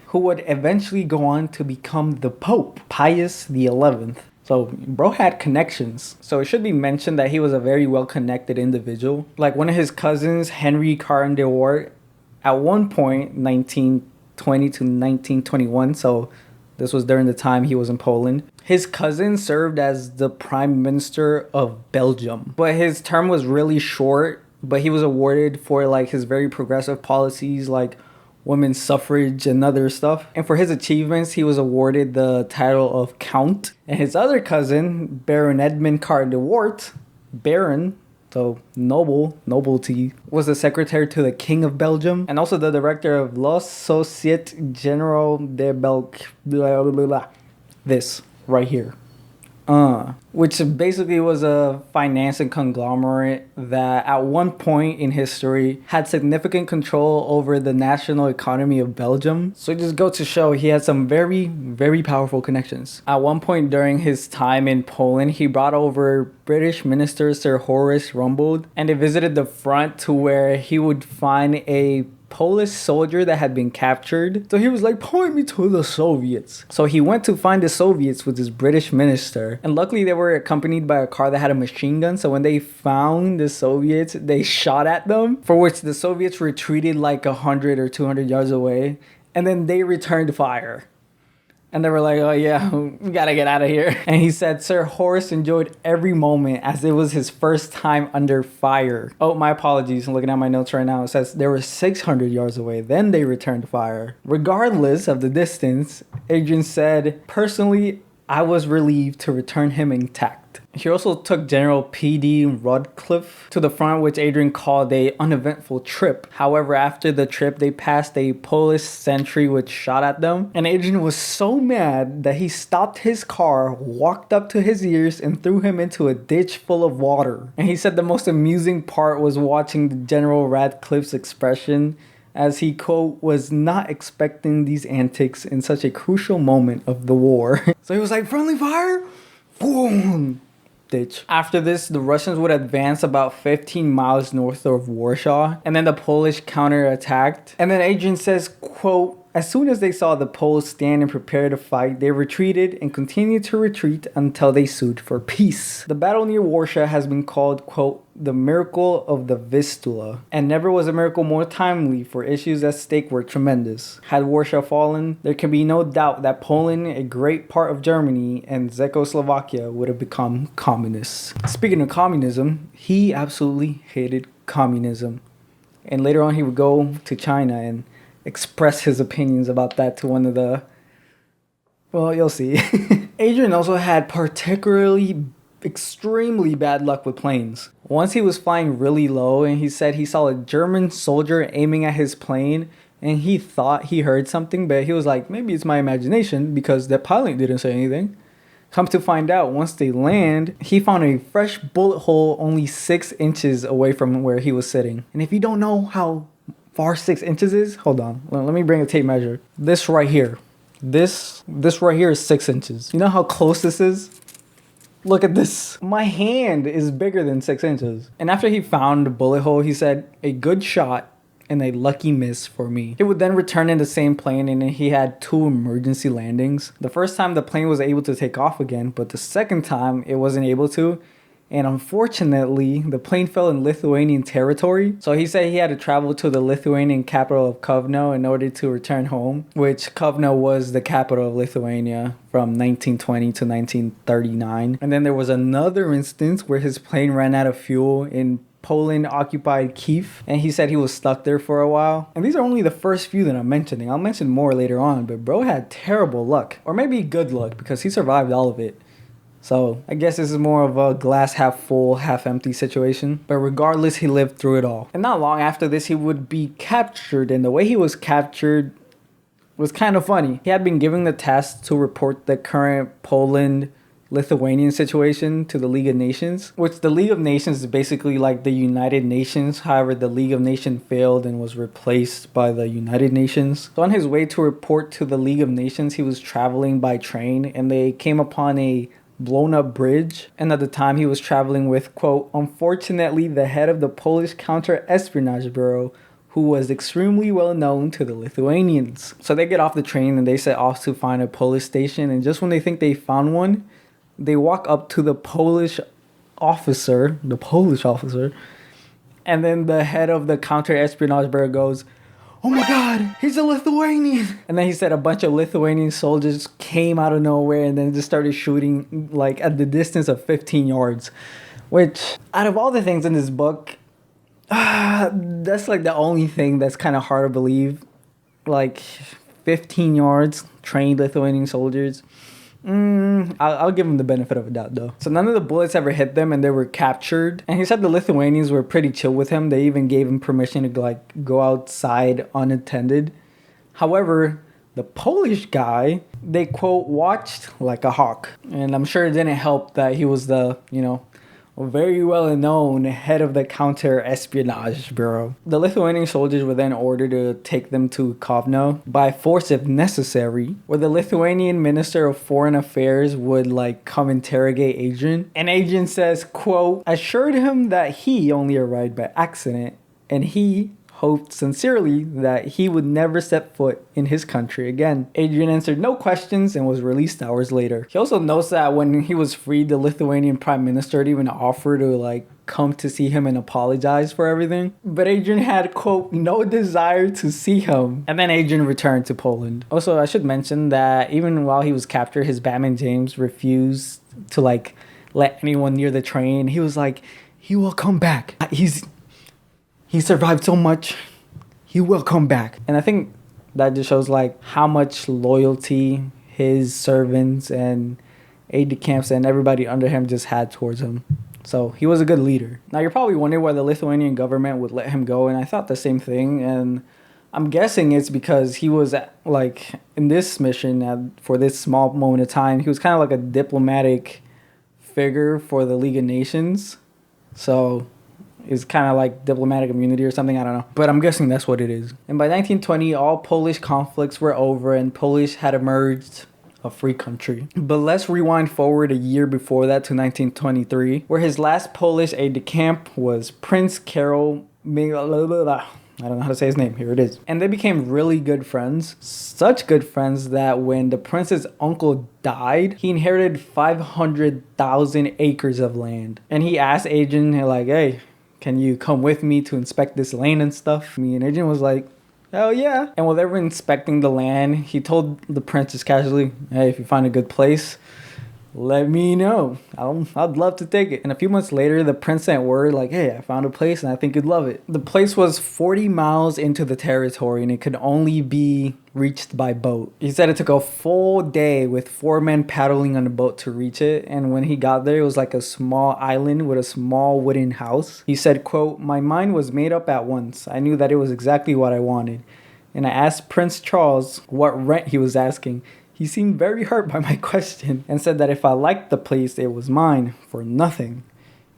who would eventually go on to become the Pope, Pius XI. So, bro had connections. So it should be mentioned that he was a very well-connected individual. Like one of his cousins, Adrian Carton de Wiart, at one point, 1920 to 1921, so this was during the time he was in Poland, his cousin served as the Prime Minister of Belgium. But his term was really short, but he was awarded for his very progressive policies, like women's suffrage and other stuff. And for his achievements, he was awarded the title of Count. And his other cousin, Baron Edmund Carton de Wiart, Baron, so nobility, was the secretary to the King of Belgium and also the director of La Société Générale de Belgique. Blah, blah, blah, blah. This right here. Which basically was a financing conglomerate that at one point in history had significant control over the national economy of Belgium. So it just goes to show he had some very, very powerful connections. At one point during his time in Poland, he brought over British Minister Sir Horace Rumbold, and they visited the front to where he would find a Polish soldier that had been captured. So he was like, point me to the Soviets. So he went to find the Soviets with his British minister. And luckily they were accompanied by a car that had a machine gun. So when they found the Soviets, they shot at them. For which the Soviets retreated 100 or 200 yards away. And then they returned fire. And they were like, oh yeah, we gotta get out of here. And he said, Sir Horace enjoyed every moment as it was his first time under fire. Oh, my apologies. I'm looking at my notes right now. It says they were 600 yards away. Then they returned fire. Regardless of the distance, Adrian said, personally, I was relieved to return him intact. He also took General P.D. Radcliffe to the front, which Adrian called an uneventful trip. However, after the trip, they passed a Polish sentry which shot at them. And Adrian was so mad that he stopped his car, walked up to his ears, and threw him into a ditch full of water. And he said the most amusing part was watching General Radcliffe's expression, as he, quote, was not expecting these antics in such a crucial moment of the war. So he was like, friendly fire? Boom! Ditch. After this, the Russians would advance about 15 miles north of Warsaw, and then the Polish counterattacked. And then Adrian says, quote, as soon as they saw the Poles stand and prepare to fight, they retreated and continued to retreat until they sued for peace. The battle near Warsaw has been called, quote, the miracle of the Vistula, and never was a miracle more timely, for issues at stake were tremendous. Had Warsaw fallen, there can be no doubt that Poland, a great part of Germany, and Czechoslovakia would have become communists. Speaking of communism, he absolutely hated communism. And later on he would go to China and express his opinions about that to one of the... Well, you'll see. Adrian also had extremely bad luck with planes. Once he was flying really low and he said he saw a German soldier aiming at his plane and he thought he heard something, but he was like, maybe it's my imagination because the pilot didn't say anything. Come to find out, once they land, he found a fresh bullet hole only 6 inches away from where he was sitting. And if you don't know how far 6 inches is, hold on, let me bring a tape measure. This right here, this right here is 6 inches. You know how close this is? Look at this. My hand is bigger than 6 inches. And after he found the bullet hole, he said, a good shot and a lucky miss for me. He would then return in the same plane, and he had 2 emergency landings. The first time the plane was able to take off again, but the second time it wasn't able to. And unfortunately, the plane fell in Lithuanian territory. So he said he had to travel to the Lithuanian capital of Kovno in order to return home, which Kovno was the capital of Lithuania from 1920 to 1939. And then there was another instance where his plane ran out of fuel in Poland-occupied Kiev, and he said he was stuck there for a while. And these are only the first few that I'm mentioning. I'll mention more later on, but bro had terrible luck. Or maybe good luck, because he survived all of it. So I guess this is more of a glass half full, half empty situation. But regardless, he lived through it all. And not long after this, he would be captured. And the way he was captured was kind of funny. He had been given the task to report the current Poland-Lithuanian situation to the League of Nations. Which the League of Nations is basically like the United Nations. However, the League of Nations failed and was replaced by the United Nations. So on his way to report to the League of Nations, he was traveling by train. And they came upon a blown up bridge, and at the time he was traveling with, quote, unfortunately the head of the Polish counter-espionage bureau, who was extremely well known to the Lithuanians. So they get off the train and they set off to find a police station, and just when they think they found one, they walk up to the Polish officer, and then the head of the counter-espionage bureau goes, oh my god, he's a Lithuanian. And then he said a bunch of Lithuanian soldiers came out of nowhere and then just started shooting like at the distance of 15 yards. Which, out of all the things in this book, that's like the only thing that's kind of hard to believe. Like 15 yards, trained Lithuanian soldiers. I'll give him the benefit of a doubt though. So none of the bullets ever hit them and they were captured. And he said the Lithuanians were pretty chill with him. They even gave him permission to like go outside unattended. However, the Polish guy, they quote, watched like a hawk. And I'm sure it didn't help that he was the, very well known head of the counter-espionage bureau. The Lithuanian soldiers were then ordered to take them to Kovno by force if necessary, where the Lithuanian Minister of Foreign Affairs would come interrogate Adrian. And Adrian says, quote, assured him that he only arrived by accident and he hoped sincerely that he would never set foot in his country again. Adrian answered no questions and was released hours later. He also notes that when he was freed, the Lithuanian prime minister even offered to come to see him and apologize for everything. But Adrian had, quote, no desire to see him. And then Adrian returned to Poland. Also, I should mention that even while he was captured, his Batman James refused to like let anyone near the train. He was like, he will come back. He survived so much. He will come back. And I think that just shows like how much loyalty his servants and aide-de-camps and everybody under him just had towards him. So he was a good leader. Now you're probably wondering why the Lithuanian government would let him go, and I thought the same thing. And I'm guessing it's because he was like in this mission for this small moment of time, he was kind of like a diplomatic figure for the League of Nations. So it's kind of like diplomatic immunity or something, I don't know. But I'm guessing that's what it is. And by 1920, all Polish conflicts were over and Polish had emerged a free country. But let's rewind forward a year before that to 1923, where his last Polish aide-de-camp was Prince Karol I don't know how to say his name. Here it is. And they became really good friends. Such good friends that when the prince's uncle died, he inherited 500,000 acres of land. And he asked Adrian, like, hey, can you come with me to inspect this land and stuff? Me and Adrian was like, hell yeah. And while they were inspecting the land, he told the prince just casually, hey, if you find a good place, let me know. I'd love to take it. And a few months later, the prince sent word like, hey, I found a place and I think you'd love it. The place was 40 miles into the territory and it could only be reached by boat. He said it took a full day with 4 men paddling on a boat to reach it. And when he got there, it was like a small island with a small wooden house. He said, quote, my mind was made up at once. I knew that it was exactly what I wanted. And I asked Prince Charles what rent he was asking. He seemed very hurt by my question and said that if I liked the place, it was mine for nothing.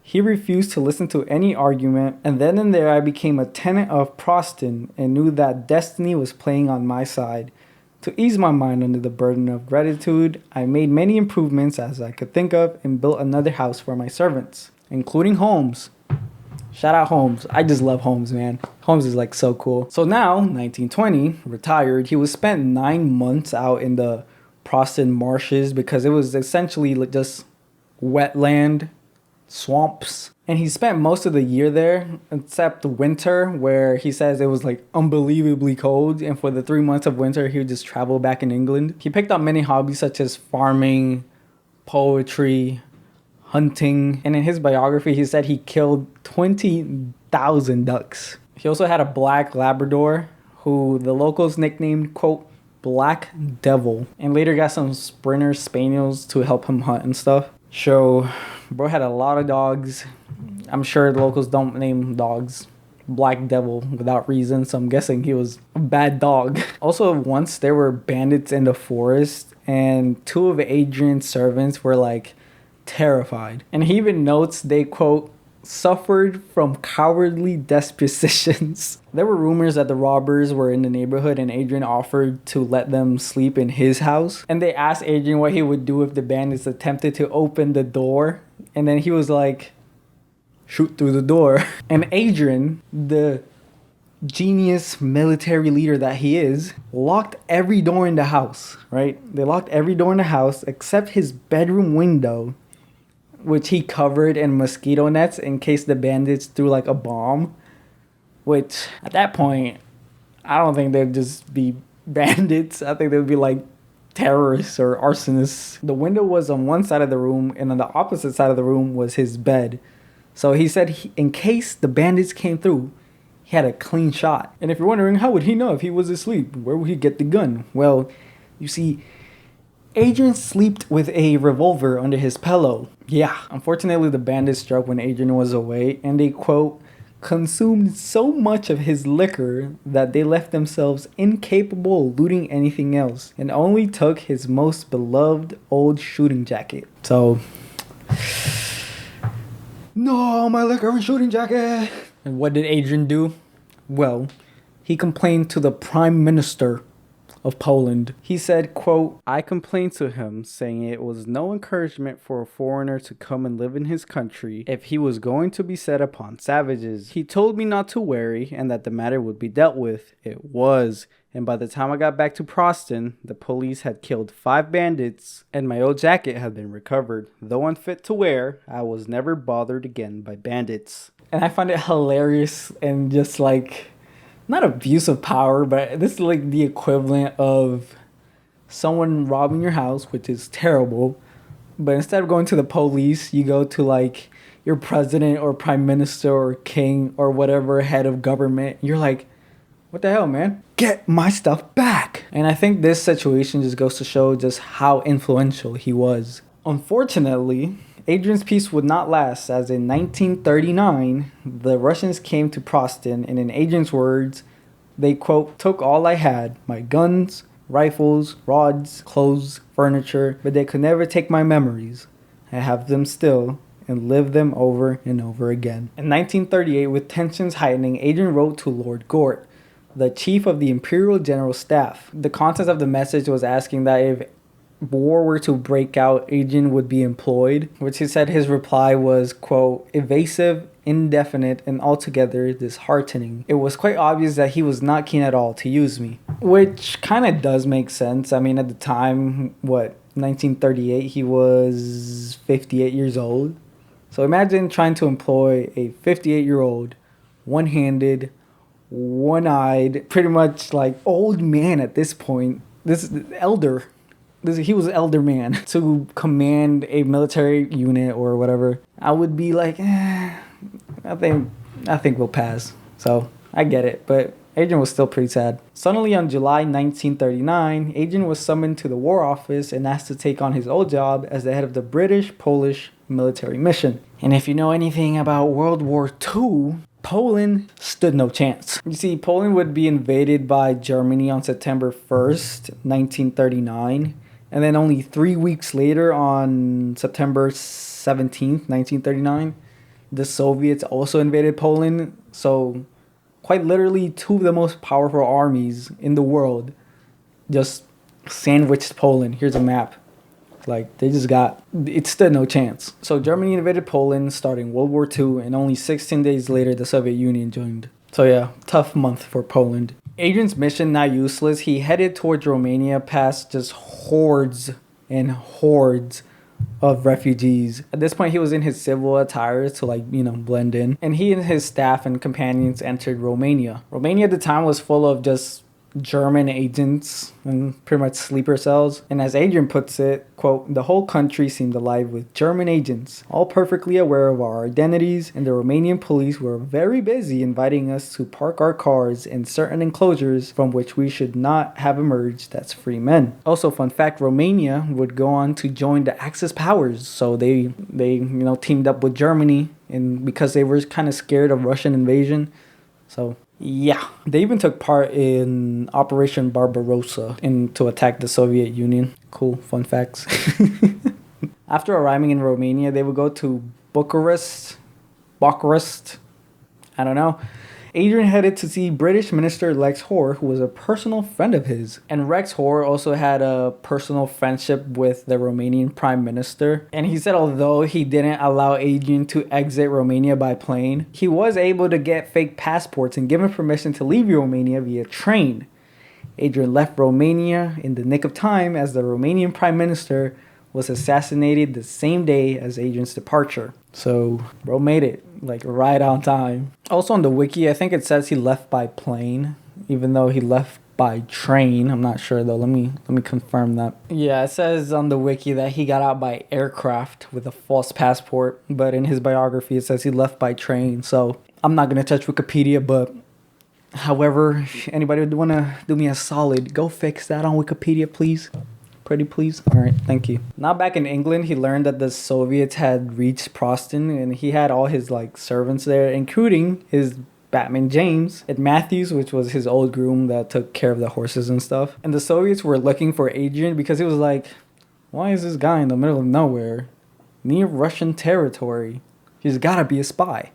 He refused to listen to any argument, and then and there I became a tenant of Proston and knew that destiny was playing on my side. To ease my mind under the burden of gratitude, I made many improvements as I could think of and built another house for my servants, including Holmes. Shout out Holmes. I just love Holmes, man. Holmes is like so cool. So now, 1920, retired, he was spent 9 months out in the Proston marshes because it was essentially just wetland, swamps. And he spent most of the year there, except the winter, where he says it was like unbelievably cold. And for the 3 months of winter, he would just travel back in England. He picked up many hobbies such as farming, poetry, hunting, and in his biography he said he killed 20,000 ducks. He also had a black Labrador who the locals nicknamed, quote, Black Devil, and later got some Sprinter Spaniels to help him hunt and stuff. So bro had a lot of dogs. I'm sure the locals don't name dogs Black Devil without reason, so I'm guessing he was a bad dog. Also, once there were bandits in the forest and 2 of Adrian's servants were like terrified. And he even notes they, quote, suffered from cowardly dispositions. There were rumors that the robbers were in the neighborhood and Adrian offered to let them sleep in his house. And they asked Adrian what he would do if the bandits attempted to open the door. And then he was like, shoot through the door. And Adrian, the genius military leader that he is, locked every door in the house, right? They locked every door in the house except his bedroom window, which he covered in mosquito nets in case the bandits threw like a bomb. Which at that point, I don't think they'd just be bandits. I think they'd be like terrorists or arsonists. The window was on one side of the room, and on the opposite side of the room was his bed. So he said in case the bandits came through, he had a clean shot. And if you're wondering, how would he know if he was asleep? Where would he get the gun? Well, you see, Adrian slept with a revolver under his pillow. Yeah. Unfortunately, the bandits struck when Adrian was away, and they, quote, consumed so much of his liquor that they left themselves incapable of looting anything else, and only took his most beloved old shooting jacket. So, no, my liquor and shooting jacket. And what did Adrian do? Well, he complained to the Prime Minister of Poland. He said, quote, I complained to him, saying it was no encouragement for a foreigner to come and live in his country if he was going to be set upon savages. He told me not to worry and that the matter would be dealt with. It was, And by the time I got back to Proston, the police had killed 5 bandits and my old jacket had been recovered. Though unfit to wear, I was never bothered again by bandits. And I find it hilarious and just like, not abuse of power, but this is like the equivalent of someone robbing your house, which is terrible. But instead of going to the police, you go to like your president or prime minister or king or whatever head of government. You're like, what the hell, man? Get my stuff back. And I think this situation just goes to show just how influential he was. Unfortunately, Adrian's peace would not last, as in 1939, the Russians came to Proston, and in Adrian's words, they, quote, took all I had, my guns, rifles, rods, clothes, furniture, but they could never take my memories. I have them still, and live them over and over again. In 1938, with tensions heightening, Adrian wrote to Lord Gort, the chief of the Imperial General Staff. The content of the message was asking that if war were to break out, Adrian would be employed, which he said his reply was, quote, evasive, indefinite, and altogether disheartening. It was quite obvious that he was not keen at all to use me, which kind of does make sense. I mean, at the time, 1938, he was 58 years old. So imagine trying to employ a 58-year-old, one-handed, one-eyed, pretty much like old man at this point. This is elder. He was an elder man to command a military unit or whatever. I would be like, I think we'll pass. So I get it, but Adrian was still pretty sad. Suddenly on July 1939, Adrian was summoned to the War Office and asked to take on his old job as the head of the British-Polish military mission. And if you know anything about World War II, Poland stood no chance. You see, Poland would be invaded by Germany on September 1st, 1939. And then only 3 weeks later, on September 17th, 1939, the Soviets also invaded Poland. So quite literally 2 of the most powerful armies in the world just sandwiched Poland. Here's a map. Like, it stood no chance. So Germany invaded Poland starting World War II, and only 16 days later, the Soviet Union joined. So yeah, tough month for Poland. Adrian's mission not useless, he headed towards Romania past just hordes and hordes of refugees. At this point, he was in his civil attire to blend in. And he and his staff and companions entered Romania. Romania at the time was full of just German agents and pretty much sleeper cells. And as Adrian puts it, quote, the whole country seemed alive with German agents, all perfectly aware of our identities, and the Romanian police were very busy inviting us to park our cars in certain enclosures from which we should not have emerged as free men. Also, fun fact, Romania would go on to join the Axis powers. So they teamed up with Germany, and because they were kind of scared of Russian invasion. So yeah, they even took part in Operation Barbarossa to attack the Soviet Union. Cool, fun facts. After arriving in Romania, they would go to Bucharest, I don't know. Adrian headed to see British Minister Rex Hoare, who was a personal friend of his. And Rex Hoare also had a personal friendship with the Romanian Prime Minister. And he said although he didn't allow Adrian to exit Romania by plane, he was able to get fake passports and given permission to leave Romania via train. Adrian left Romania in the nick of time as the Romanian Prime Minister was assassinated the same day as Adrian's departure. So, bro made it, right on time. Also on the wiki, I think it says he left by plane, even though he left by train. I'm not sure though. Let me confirm that. Yeah, it says on the wiki that he got out by aircraft with a false passport, but in his biography it says he left by train. So, I'm not going to touch Wikipedia, but however, if anybody would want to do me a solid, go fix that on Wikipedia, please. Pretty please. All right, thank you. Now back in England, he learned that the Soviets had reached Proston, and he had all his servants there, including his Batman James and Matthews, which was his old groom that took care of the horses and stuff. And the Soviets were looking for Adrian because it was like, why is this guy in the middle of nowhere near Russian territory? He's gotta be a spy.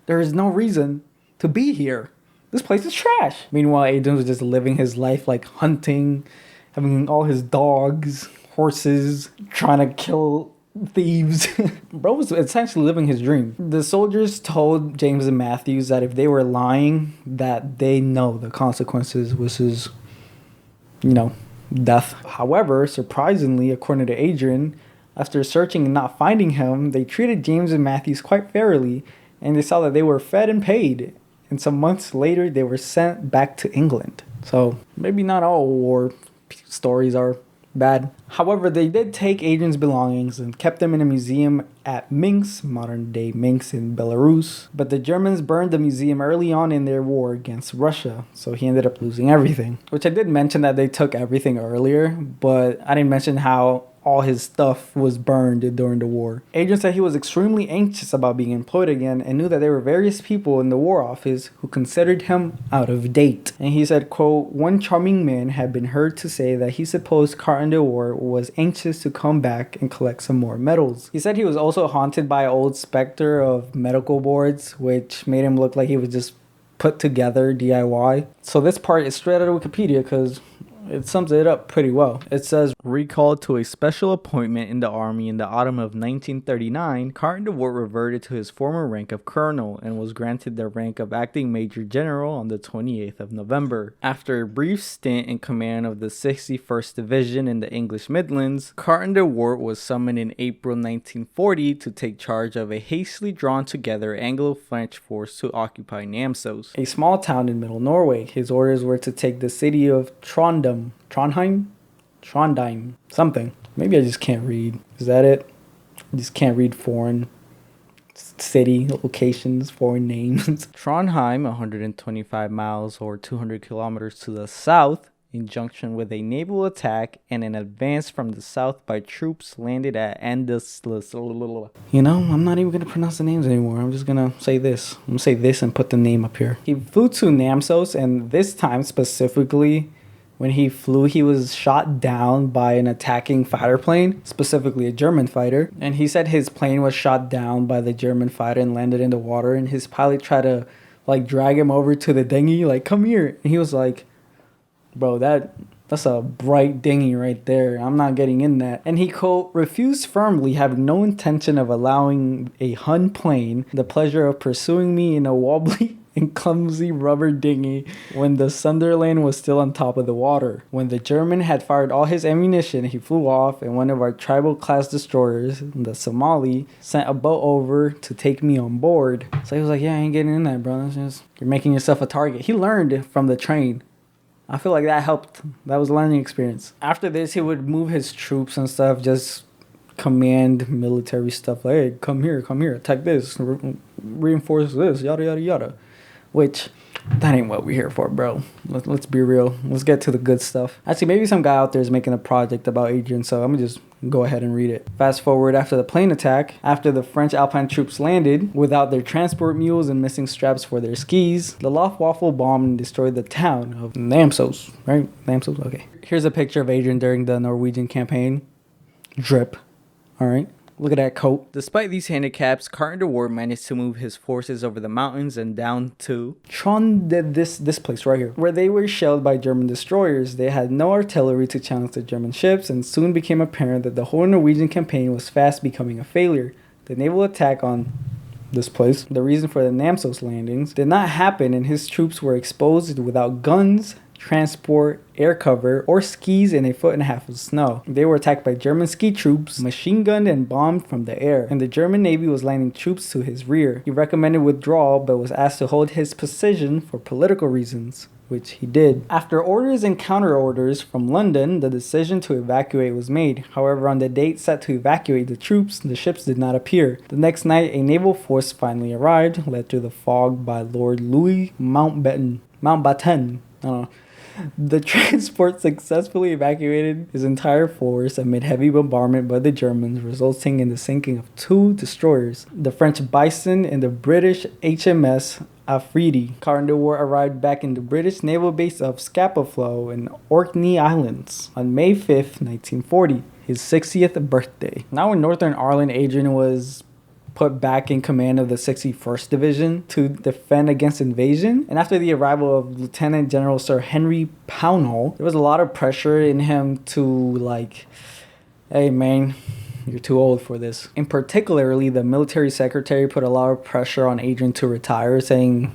There is no reason to be here. This place is trash. Meanwhile, Adrian was just living his life hunting, having all his dogs, horses, trying to kill thieves. Bro was essentially living his dream. The soldiers told James and Matthews that if they were lying, that they know the consequences, which is death. However, surprisingly, according to Adrian, after searching and not finding him, they treated James and Matthews quite fairly, and they saw that they were fed and paid. And some months later, they were sent back to England. So maybe not all war stories are bad. However, they did take Adrian's belongings and kept them in a museum at Minsk, modern day Minsk in Belarus. But the Germans burned the museum early on in their war against Russia, so he ended up losing everything. Which I did mention that they took everything earlier, but I didn't mention how all his stuff was burned during the war. Adrian said he was extremely anxious about being employed again and knew that there were various people in the war office who considered him out of date. And he said, quote, one charming man had been heard to say that he supposed Carton de Wiart was anxious to come back and collect some more medals. He said he was also haunted by an old specter of medical boards, which made him look like he was just put together DIY. So this part is straight out of Wikipedia because it sums it up pretty well. It says, recalled to a special appointment in the army in the autumn of 1939, Carton de Wiart reverted to his former rank of colonel and was granted the rank of acting major general on the 28th of November. After a brief stint in command of the 61st Division in the English Midlands, Carton de Wiart was summoned in April 1940 to take charge of a hastily drawn together Anglo-French force to occupy Namsos, a small town in middle Norway. His orders were to take the city of Trondheim, something. Maybe I just can't read. Is that it? I just can't read foreign city locations, foreign names. Trondheim, 125 miles or 200 kilometers to the south, in junction with a naval attack and an advance from the south by troops landed at Andeslis. I'm not even going to pronounce the names anymore. I'm just going to say this. I'm going to say this and put the name up here. He flew to Namsos, and this time specifically, when he flew, he was shot down by an attacking fighter plane, specifically a German fighter. And he said his plane was shot down by the German fighter and landed in the water. And his pilot tried to drag him over to the dinghy, come here. And he was like, bro, that's a bright dinghy right there. I'm not getting in that. And he, quote, refused firmly, having no intention of allowing a Hun plane the pleasure of pursuing me in a wobbly and clumsy rubber dinghy when the Sunderland was still on top of the water. When the German had fired all his ammunition, he flew off, and one of our tribal class destroyers, the Somali, sent a boat over to take me on board. So he was like, yeah, I ain't getting in that, bro. You're making yourself a target. He learned from the train. I feel like that helped. That was a learning experience. After this, he would move his troops and stuff, just command military stuff. Like, hey, come here, attack this, reinforce this, yada, yada, yada. Which, that ain't what we're here for, bro. Let's be real. Let's get to the good stuff. Actually, maybe some guy out there is making a project about Adrian, so I'm going to just go ahead and read it. Fast forward after the plane attack, after the French Alpine troops landed, without their transport mules and missing straps for their skis, the Luftwaffe bombed and destroyed the town of Namsos, right? Namsos? Okay. Here's a picture of Adrian during the Norwegian campaign. Drip. All right. Look at that coat. Despite these handicaps, Carton de Wiart managed to move his forces over the mountains and down to this place right here, where they were shelled by German destroyers. They had no artillery to challenge the German ships, and soon became apparent that the whole Norwegian campaign was fast becoming a failure. The naval attack on this place, the reason for the Namsos landings, did not happen, and his troops were exposed without guns, transport, air cover, or skis in 1.5 feet of snow. They were attacked by German ski troops, machine gunned and bombed from the air, and the German Navy was landing troops to his rear. He recommended withdrawal, but was asked to hold his position for political reasons, which he did. After orders and counter orders from London, the decision to evacuate was made. However, on the date set to evacuate the troops, the ships did not appear. The next night, a naval force finally arrived, led through the fog by Lord Louis Mountbatten. I don't know. The transport successfully evacuated his entire force amid heavy bombardment by the Germans, resulting in the sinking of 2 destroyers, the French Bison and the British HMS Afridi. Carton de Wiart arrived back in the British naval base of Scapa in Orkney Islands on May 5th, 1940, his 60th birthday. Now in Northern Ireland, Adrian was put back in command of the 61st Division to defend against invasion. And after the arrival of Lieutenant General Sir Henry Pownall, there was a lot of pressure in him to hey man, you're too old for this. And particularly the military secretary put a lot of pressure on Adrian to retire, saying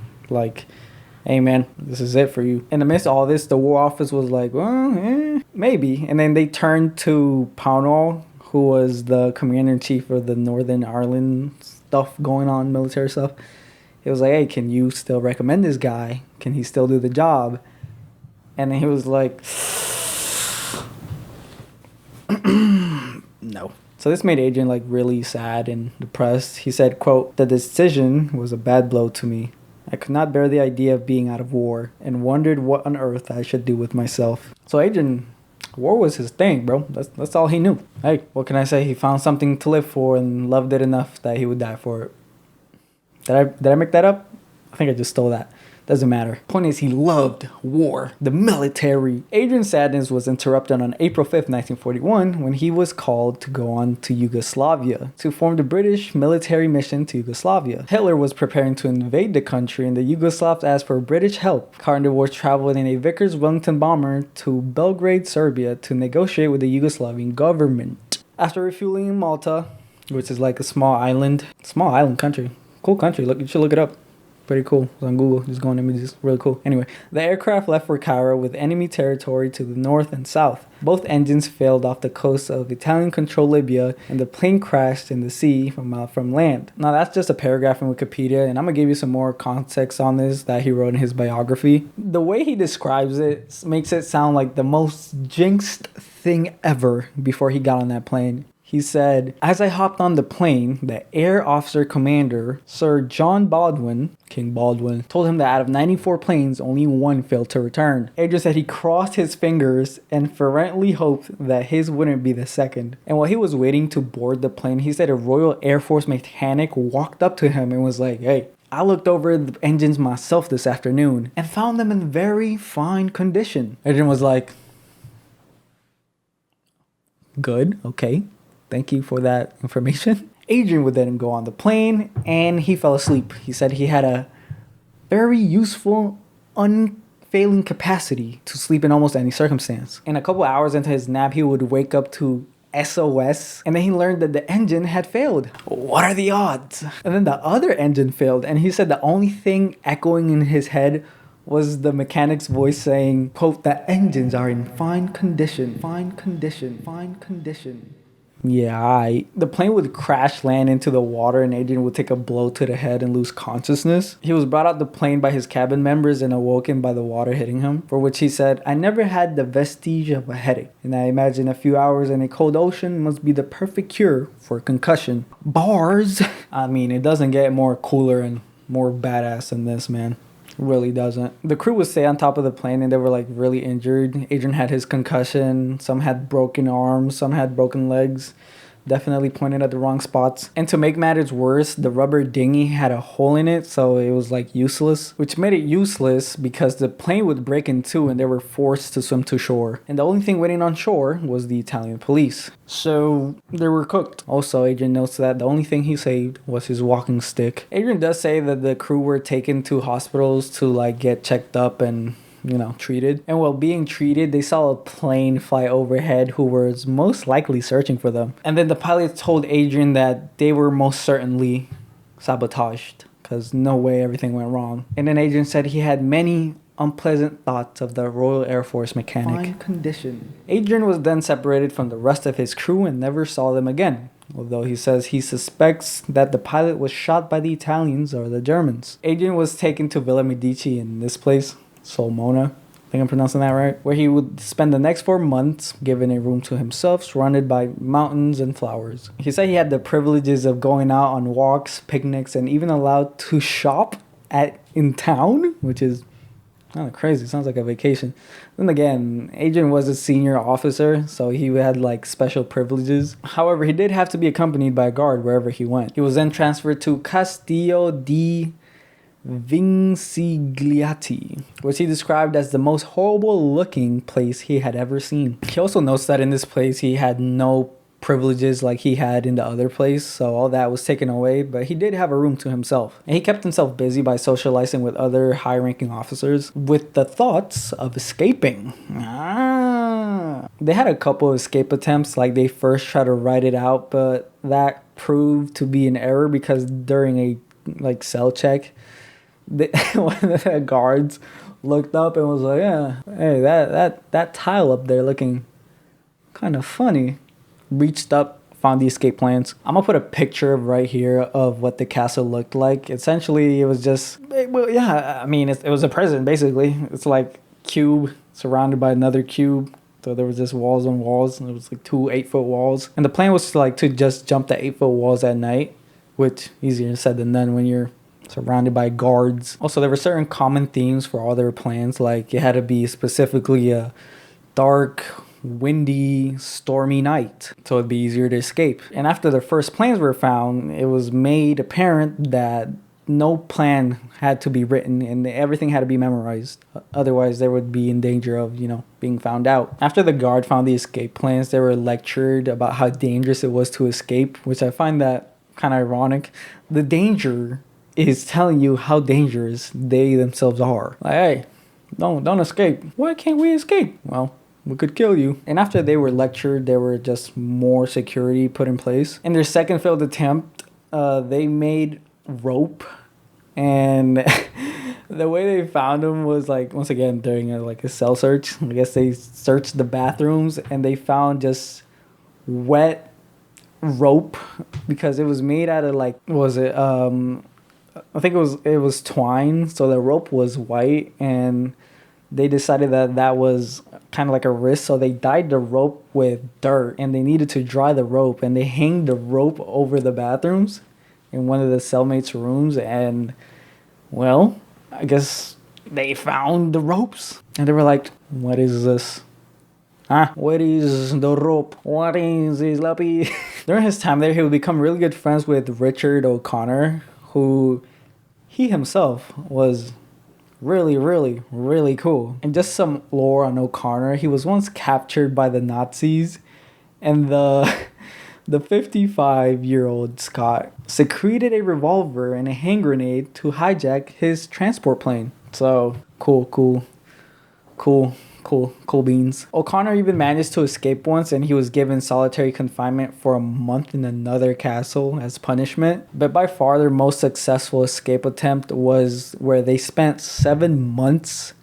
hey man, this is it for you. In the midst of all this, the War Office was like, well, maybe. And then they turned to Pownall, who was the commander-in-chief of the Northern Ireland stuff going on, military stuff. It was like, hey, can you still recommend this guy? Can he still do the job? And then he was like, no. So this made Adrian like really sad and depressed. He said, quote, "The decision was a bad blow to me. I could not bear the idea of being out of war and wondered what on earth I should do with myself." So Adrian, war was his thing, bro. That's all he knew. Hey, what can I say? He found something to live for and loved it enough that he would die for it. Did I make that up? I think I just stole that. Doesn't matter. Point is, he loved war, the military. Adrian's sadness was interrupted on April 5th, 1941, when he was called to go on to Yugoslavia to form the British military mission to Yugoslavia. Hitler was preparing to invade the country, and the Yugoslavs asked for British help. Carton de Wiart traveled in a Vickers Wellington bomber to Belgrade, Serbia, to negotiate with the Yugoslavian government. After refueling in Malta, which is like a small island country, cool country. Look, you should look it up. Pretty cool. It's on Google. Just going images. Really cool. Anyway, the aircraft left for Cairo with enemy territory to the north and south. Both engines failed off the coast of Italian-controlled Libya, and the plane crashed in the sea from land. Now, that's just a paragraph in Wikipedia, and I'm going to give you some more context on this that he wrote in his biography. The way he describes it makes it sound like the most jinxed thing ever before he got on that plane. He said, "As I hopped on the plane, the Air Officer Commander, Sir John Baldwin, King Baldwin, told him that out of 94 planes, only one failed to return." Adrian said he crossed his fingers and fervently hoped that his wouldn't be the second. And while he was waiting to board the plane, he said a Royal Air Force mechanic walked up to him and was like, "Hey, I looked over the engines myself this afternoon and found them in very fine condition." Adrian was like, "Good, okay. Thank you for that information." Adrian would then go on the plane and he fell asleep. He said he had a very useful, unfailing capacity to sleep in almost any circumstance. And a couple hours into his nap, he would wake up to SOS, and then he learned that the engine had failed. What are the odds? And then the other engine failed, and he said the only thing echoing in his head was the mechanic's voice saying, quote, "The engines are in fine condition, fine condition, fine condition." Yeah, the plane would crash land into the water and Adrian would take a blow to the head and lose consciousness. He was brought out the plane by his cabin members and awoken by the water hitting him, for which he said, "I never had the vestige of a headache, and I imagine a few hours in a cold ocean must be the perfect cure for concussion." Bars! I mean, it doesn't get more cooler and more badass than this, man. Really doesn't. The crew would stay on top of the plane and they were like really injured. Adrian had his concussion, some had broken arms, some had broken legs, definitely pointed at the wrong spots. And to make matters worse, the rubber dinghy had a hole in it, so it was like useless, which made it useless because the plane would break in two and they were forced to swim to shore. And the only thing waiting on shore was the Italian police. So they were cooked. Also, Adrian notes that the only thing he saved was his walking stick. Adrian does say that the crew were taken to hospitals to like get checked up and treated. And while being treated, they saw a plane fly overhead who was most likely searching for them. And then the pilot told Adrian that they were most certainly sabotaged, because no way everything went wrong. And then Adrian said he had many unpleasant thoughts of the Royal Air Force mechanic. Fine condition. Adrian was then separated from the rest of his crew and never saw them again, although he says he suspects that the pilot was shot by the Italians or the Germans. Adrian was taken to Villa Medici in this place, Solmona, I think I'm pronouncing that right, where he would spend the next 4 months given a room to himself, surrounded by mountains and flowers. He said he had the privileges of going out on walks, picnics, and even allowed to shop in town, which is kind of crazy. Sounds like a vacation. Then again, Adrian was a senior officer, so he had like special privileges. However, he did have to be accompanied by a guard wherever he went. He was then transferred to Castillo di Vincigliati, which he described as the most horrible looking place he had ever seen. He also notes that in this place he had no privileges like he had in the other place, so all that was taken away, but he did have a room to himself. And he kept himself busy by socializing with other high-ranking officers with the thoughts of escaping. They had a couple of escape attempts, like they first tried to write it out, but that proved to be an error because during a cell check, One of the guards looked up and was like, "Yeah, hey, that tile up there looking kind of funny." Reached up, found the escape plans. I'm gonna put a picture right here of what the castle looked like. Essentially, it was just, well, yeah, I mean, it was a prison basically. It's like cube surrounded by another cube. So there was just walls on walls, and it was like 2 8-foot walls. And the plan was to just jump the 8-foot walls at night, which easier said than done when you're surrounded by guards. Also, there were certain common themes for all their plans. Like it had to be specifically a dark, windy, stormy night, so it'd be easier to escape. And after the first plans were found, it was made apparent that no plan had to be written and everything had to be memorized. Otherwise, they would be in danger of, being found out. After the guard found the escape plans, they were lectured about how dangerous it was to escape, which I find that kind of ironic. The danger is telling you how dangerous they themselves are. Like, hey, don't escape. Why can't we escape? Well, we could kill you. And after they were lectured, there were just more security put in place. In their second failed attempt, they made rope, and the way they found him was like, once again during a cell search. I guess they searched the bathrooms and they found just wet rope because it was made out of I think it was twine, so the rope was white, and they decided that was kind of like a risk, so they dyed the rope with dirt, and they needed to dry the rope, and they hanged the rope over the bathrooms in one of the cellmates' rooms, and, well, I guess they found the ropes, and they were like, what is this? What is the rope? What is this, Lappy? During his time there, he would become really good friends with Richard O'Connor, who he himself was really, really, really cool. And just some lore on O'Connor, he was once captured by the Nazis, and the 55-year-old Scott secreted a revolver and a hand grenade to hijack his transport plane. So, cool beans. O'Connor even managed to escape once, and he was given solitary confinement for a month in another castle as punishment. But by far their most successful escape attempt was where they spent 7 months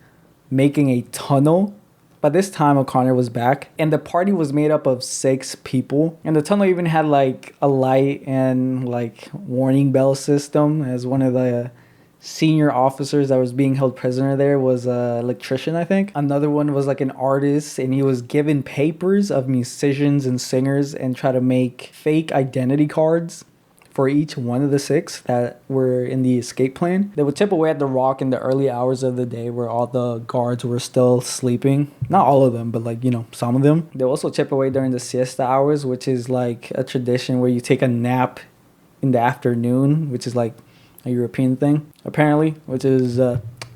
making a tunnel. By this time, O'Connor was back, and the party was made up of 6 people. And the tunnel even had like a light and like warning bell system, as one of the senior officers that was being held prisoner there was an electrician, I think. Another one was like an artist, and he was given papers of musicians and singers and try to make fake identity cards for each one of the 6 that were in the escape plan. They would tip away at the rock in the early hours of the day where all the guards were still sleeping. Not all of them, but some of them. They also chip away during the siesta hours, which is like a tradition where you take a nap in the afternoon, which is like a European thing, apparently, which is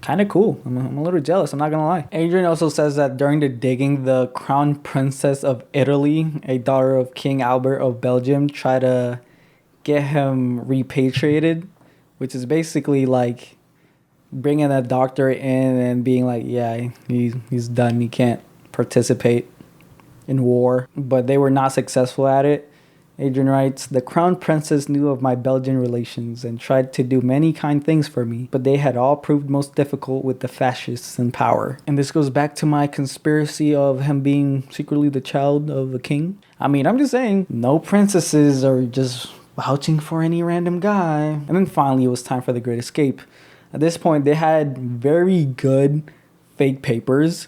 kind of cool. I'm a little jealous, I'm not gonna lie. Adrian also says that during the digging, the crown princess of Italy, a daughter of King Albert of Belgium, tried to get him repatriated, which is basically like bringing a doctor in and being like, yeah, he's done, he can't participate in war. But they were not successful at it. Adrian writes, the crown princess knew of my Belgian relations and tried to do many kind things for me, but they had all proved most difficult with the fascists in power. And this goes back to my conspiracy of him being secretly the child of a king. I mean, I'm just saying, no princesses are just vouching for any random guy. And then finally, it was time for the Great Escape. At this point, they had very good fake papers.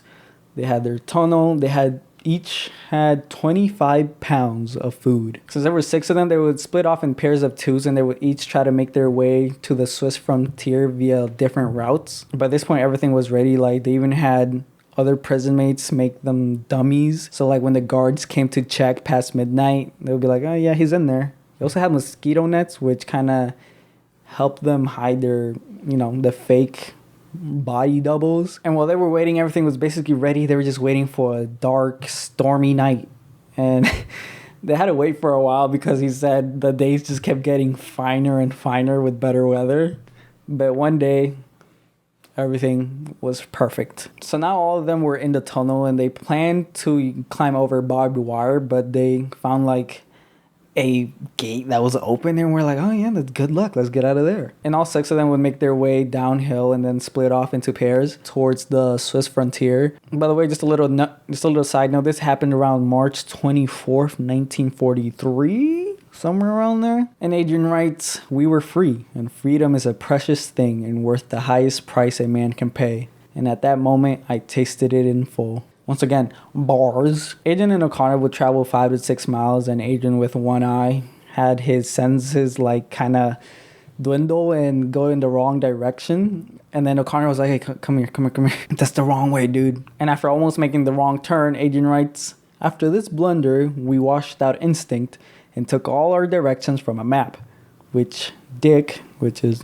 They had their tunnel. They each had 25 pounds of food. Since there were 6 of them, they would split off in pairs of 2s, and they would each try to make their way to the Swiss frontier via different routes. By this point, everything was ready. Like, they even had other prison mates make them dummies. So like when the guards came to check past midnight, they would be like, oh yeah, he's in there. They also had mosquito nets, which kind of helped them hide their, the fake body doubles. And while they were waiting, everything was basically ready. They were just waiting for a dark, stormy night. And they had to wait for a while because he said the days just kept getting finer and finer with better weather. But one day, everything was perfect. So now all of them were in the tunnel, and they planned to climb over barbed wire, but they found a gate that was open, and we're like, oh yeah, that's good luck, let's get out of there. And all 6 of them would make their way downhill and then split off into pairs towards the Swiss frontier. By the way, just a little side note, this happened around March 24th, 1943, somewhere around there. And Adrian writes, "We were free, and freedom is a precious thing and worth the highest price a man can pay. And at that moment, I tasted it in full." Once again, bars. Adrian and O'Connor would travel 5 to 6 miles, and Adrian, with one eye, had his senses like kind of dwindle and go in the wrong direction. And then O'Connor was like, "Hey, come here. That's the wrong way, dude." And after almost making the wrong turn, Adrian writes, "After this blunder, we washed out instinct and took all our directions from a map," which Dick, which is,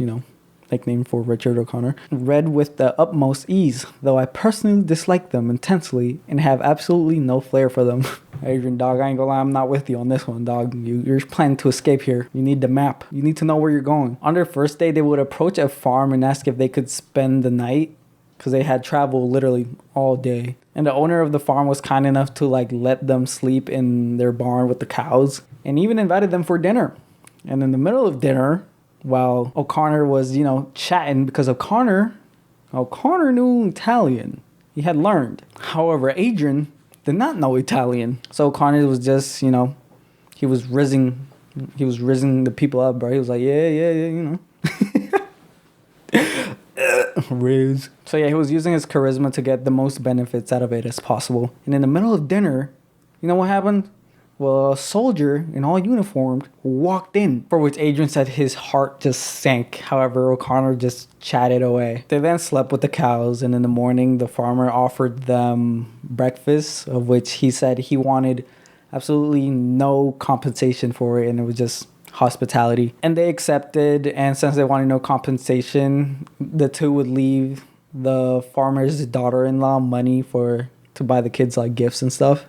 nickname for Richard O'Connor, read with the utmost ease, though I personally dislike them intensely and have absolutely no flair for them. Adrian, dog, I ain't gonna lie, I'm not with you on this one, dog. You're planning to escape here. You need the map. You need to know where you're going. On their first day, they would approach a farm and ask if they could spend the night, because they had traveled literally all day. And the owner of the farm was kind enough to let them sleep in their barn with the cows, and even invited them for dinner. And in the middle of dinner, while O'Connor was, chatting, because O'Connor knew Italian. He had learned. However, Adrian did not know Italian. So O'Connor was just, he was rizzing the people up, bro. He was like, yeah. Riz. So yeah, he was using his charisma to get the most benefits out of it as possible. And in the middle of dinner, you know what happened? Well, a soldier in all uniformed walked in, for which Adrian said his heart just sank. However, O'Connor just chatted away. They then slept with the cows, and in the morning, the farmer offered them breakfast, of which he said he wanted absolutely no compensation for it, and it was just hospitality. And they accepted, and since they wanted no compensation, the two would leave the farmer's daughter-in-law money to buy the kids gifts and stuff.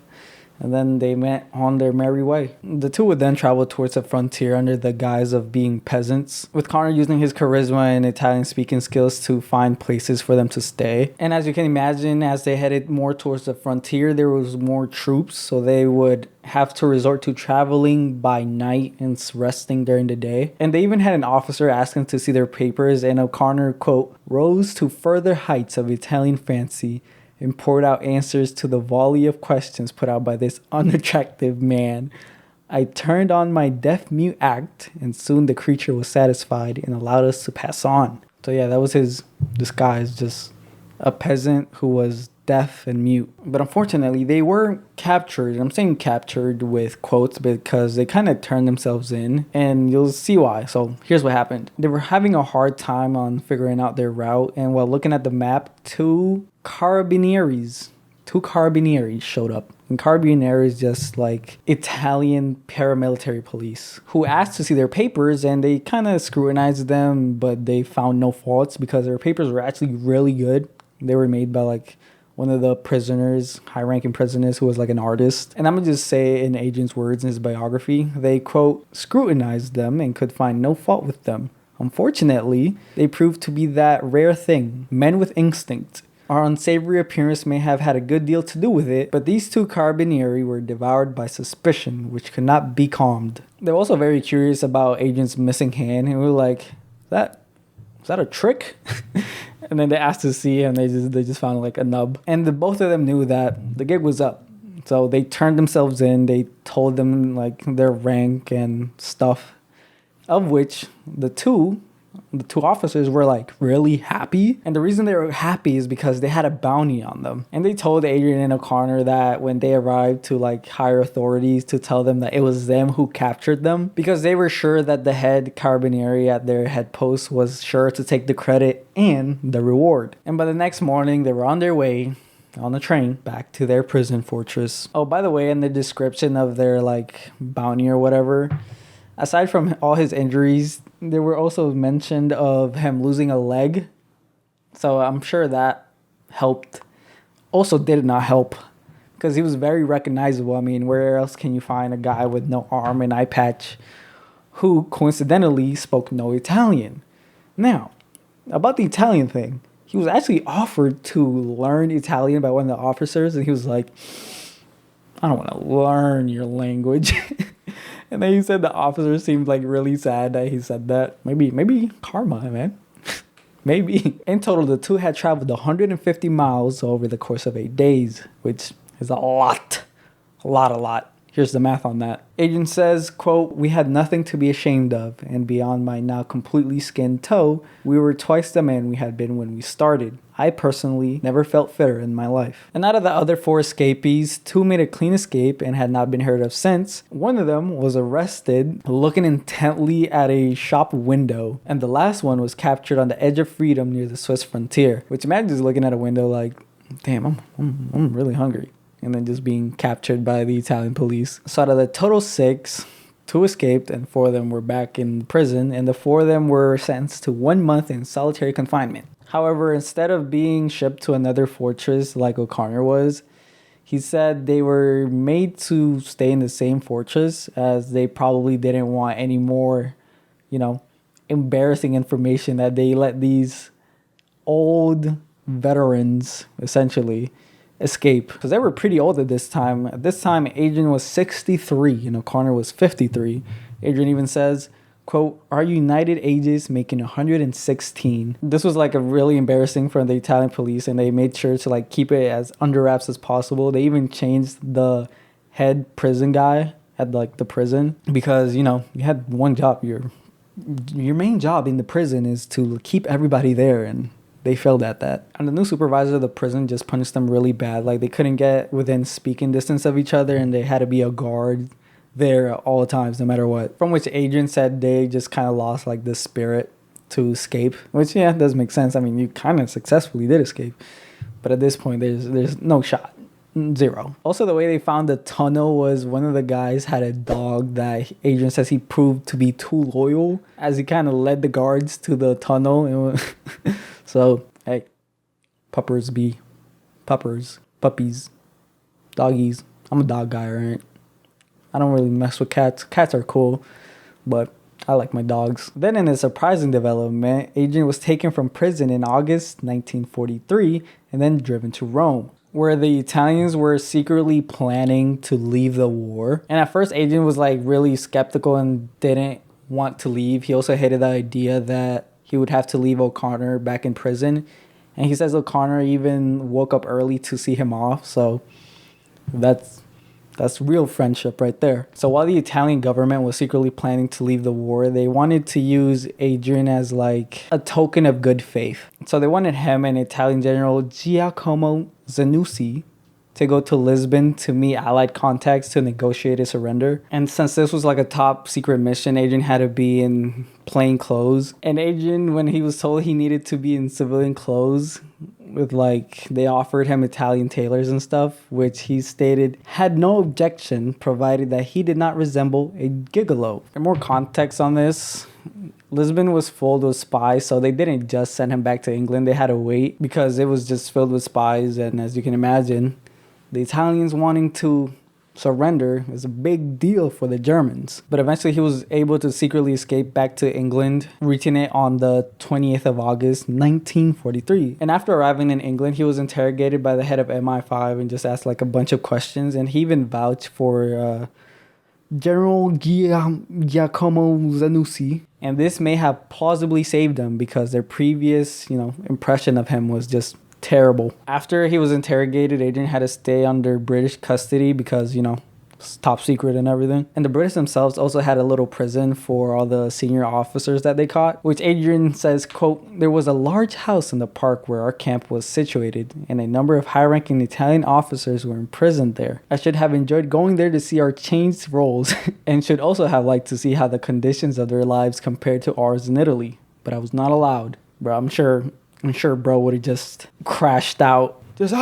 And then they went on their merry way. The two would then travel towards the frontier under the guise of being peasants, with Connor using his charisma and Italian speaking skills to find places for them to stay. And as you can imagine, as they headed more towards the frontier, there was more troops, so they would have to resort to traveling by night and resting during the day. And they even had an officer ask them to see their papers, and O'Connor, quote, "rose to further heights of Italian fancy and poured out answers to the volley of questions put out by this unattractive man. I turned on my deaf-mute act, and soon the creature was satisfied and allowed us to pass on." So yeah, that was his disguise, just a peasant who was deaf and mute. But unfortunately, they were captured. I'm saying captured with quotes because they kind of turned themselves in, and you'll see why. So here's what happened. They were having a hard time on figuring out their route, and while looking at the map, two carabinieri showed up. And carabinieri is just Italian paramilitary police, who asked to see their papers, and they kind of scrutinized them, but they found no faults because their papers were actually really good. They were made by one of the prisoners, high-ranking prisoners, who was an artist. And I'm going to just say in Adrian's words in his biography, they, quote, "scrutinized them and could find no fault with them. Unfortunately, they proved to be that rare thing, men with instinct. Our unsavory appearance may have had a good deal to do with it, but these two carabinieri were devoured by suspicion, which could not be calmed." They were also very curious about Adrian's missing hand, and we were like, is that a trick? And then they asked to see, and they just found a nub. And both of them knew that the gig was up. So they turned themselves in. They told them their rank and stuff, of which the two officers were really happy. And the reason they were happy is because they had a bounty on them. And they told Adrian and O'Connor that when they arrived to higher authorities to tell them that it was them who captured them, because they were sure that the head carabinieri at their head post was sure to take the credit and the reward. And by the next morning, they were on their way on the train back to their prison fortress. Oh, by the way, in the description of their bounty or whatever, aside from all his injuries, there were also mentioned of him losing a leg. So I'm sure that helped. Also did not help, because he was very recognizable. I mean, where else can you find a guy with no arm and eye patch who coincidentally spoke no Italian? Now, about the Italian thing, he was actually offered to learn Italian by one of the officers, and he was like, "I don't want to learn your language." And then he said the officer seemed like really sad that he said that. Maybe karma, man. Maybe. In total, the two had traveled 150 miles over the course of 8 days, which is a lot. A lot. Here's the math on that. Adrian says, quote, "We had nothing to be ashamed of, and beyond my now completely skinned toe, we were twice the man we had been when we started. I personally never felt fitter in my life." And out of the other 4 escapees, 2 made a clean escape and had not been heard of since. One of them was arrested looking intently at a shop window, and the last one was captured on the edge of freedom near the Swiss frontier. Which imagines looking at a window like, damn, I'm really hungry. And then just being captured by the Italian police. So out of the total 6, 2 escaped and 4 of them were back in prison, and the 4 of them were sentenced to 1 month in solitary confinement. However, instead of being shipped to another fortress like O'Connor was, he said they were made to stay in the same fortress as they probably didn't want any more, embarrassing information that they let these old veterans, essentially, escape, because they were pretty old at this time. At this time, Adrian was 63 and O'Connor was 53. Adrian even says, quote, "Our united ages making 116. This was like a really embarrassing for the Italian police, and they made sure to like keep it as under wraps as possible. They even changed the head prison guy at like the prison because, you had one job. Your main job in the prison is to keep everybody there, and they failed at that. And the new supervisor of the prison just punished them really bad. Like, they couldn't get within speaking distance of each other, and they had to be a guard there at all times, no matter what. From which Adrian said they just kind of lost, like, the spirit to escape. Which, yeah, does make sense. I mean, you kind of successfully did escape. But at this point, there's no shot. 0. Also, the way they found the tunnel was one of the guys had a dog that Adrian says he proved to be too loyal as he kind of led the guards to the tunnel. So, hey, puppies, doggies. I'm a dog guy, right? I don't really mess with cats. Cats are cool, but I like my dogs. Then in a surprising development, Adrian was taken from prison in August 1943 and then driven to Rome, where the Italians were secretly planning to leave the war. And at first, Adrian was like really skeptical and didn't want to leave. He also hated the idea that he would have to leave O'Connor back in prison. And he says O'Connor even woke up early to see him off. So that's real friendship right there. So while the Italian government was secretly planning to leave the war, they wanted to use Adrian as like a token of good faith. So they wanted him and Italian General Giacomo Zanussi to go to Lisbon to meet Allied contacts to negotiate a surrender. And since this was like a top secret mission, Adrian had to be in plain clothes. And Adrian, when he was told he needed to be in civilian clothes, with like, they offered him Italian tailors and stuff, which he stated had no objection, provided that he did not resemble a gigolo. For more context on this, Lisbon was full with spies, so they didn't just send him back to England. They had to wait because it was just filled with spies. And as you can imagine, the Italians wanting to surrender is a big deal for the Germans. But eventually he was able to secretly escape back to England, reaching it on the 20th of August, 1943. And after arriving in England, he was interrogated by the head of MI5 and just asked like a bunch of questions. And he even vouched for General Giacomo Zanussi. And this may have plausibly saved him because their previous, impression of him was just terrible. After he was interrogated, Adrian had to stay under British custody because, it's top secret and everything. And the British themselves also had a little prison for all the senior officers that they caught, which Adrian says, quote, "There was a large house in the park where our camp was situated, and a number of high-ranking Italian officers were imprisoned there. I should have enjoyed going there to see our changed roles and should also have liked to see how the conditions of their lives compared to ours in Italy, but I was not allowed." Bro, I'm sure bro would have just crashed out. Just,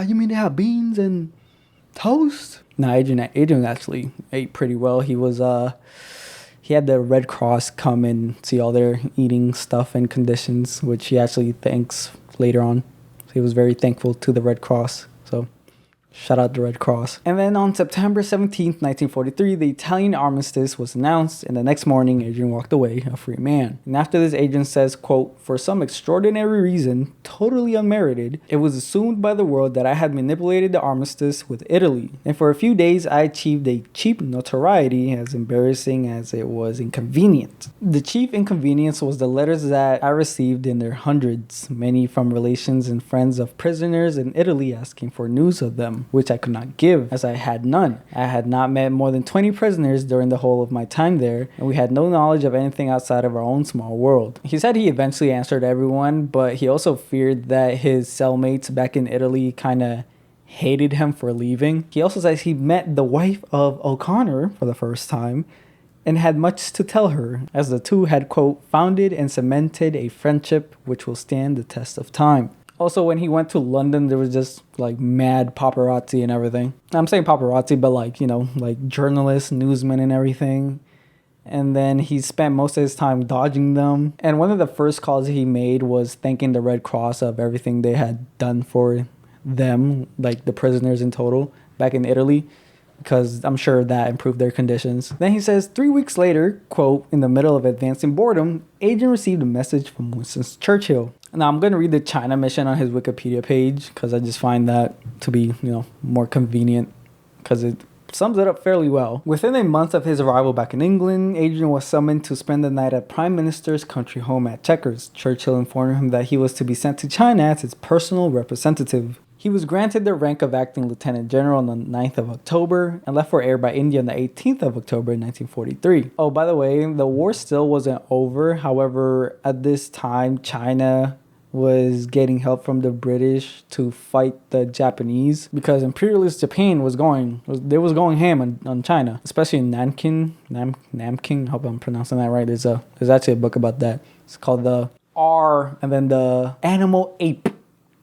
you mean they have beans and toast? No, Adrian actually ate pretty well. He was, he had the Red Cross come and see all their eating stuff and conditions, which he actually thanks later on. So he was very thankful to the Red Cross. So Shout out the Red Cross. And then on September 17th, 1943, the Italian armistice was announced, and the next morning, Adrian walked away a free man. And after this, Adrian says, quote, "For some extraordinary reason, totally unmerited, it was assumed by the world that I had manipulated the armistice with Italy. And for a few days, I achieved a cheap notoriety, as embarrassing as it was inconvenient. The chief inconvenience was the letters that I received in their hundreds, many from relations and friends of prisoners in Italy asking for news of them, which I could not give, as I had none. I had not met more than 20 prisoners during the whole of my time there, and we had no knowledge of anything outside of our own small world." He said he eventually answered everyone, but he also feared that his cellmates back in Italy kind of hated him for leaving. He also says he met the wife of O'Connor for the first time and had much to tell her, as the two had, quote, "founded and cemented a friendship which will stand the test of time." Also, when he went to London, there was just like mad paparazzi and everything. I'm saying paparazzi, but like, you know, like journalists, newsmen and everything. And then he spent most of his time dodging them. And one of the first calls he made was thanking the Red Cross of everything they had done for them, like the prisoners in total, back in Italy, because I'm sure that improved their conditions. Then he says, 3 weeks later, quote, "in the middle of advancing boredom, Adrian received a message from Winston Churchill." Now, I'm going to read the China mission on his Wikipedia page because I just find that to be, you know, more convenient because it sums it up fairly well. Within a month of his arrival back in England, Adrian was summoned to spend the night at Prime Minister's country home at Chequers. Churchill informed him that he was to be sent to China as his personal representative. He was granted the rank of acting lieutenant general on the 9th of October and left for air by India on the 18th of October in 1943. Oh, by the way, the war still wasn't over. However, at this time, China was getting help from the British to fight the Japanese because imperialist Japan was going ham on China, especially in Nanking. I hope I'm pronouncing that right. There's actually a book about that. It's called the R and then the animal ape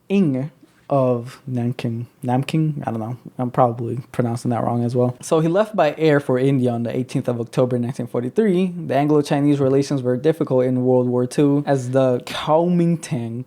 ing of Nanking. I don't know. I'm probably pronouncing that wrong as well. So he left by air for India on the 18th of October 1943. The Anglo-Chinese relations were difficult in World War II as the Kuomintang,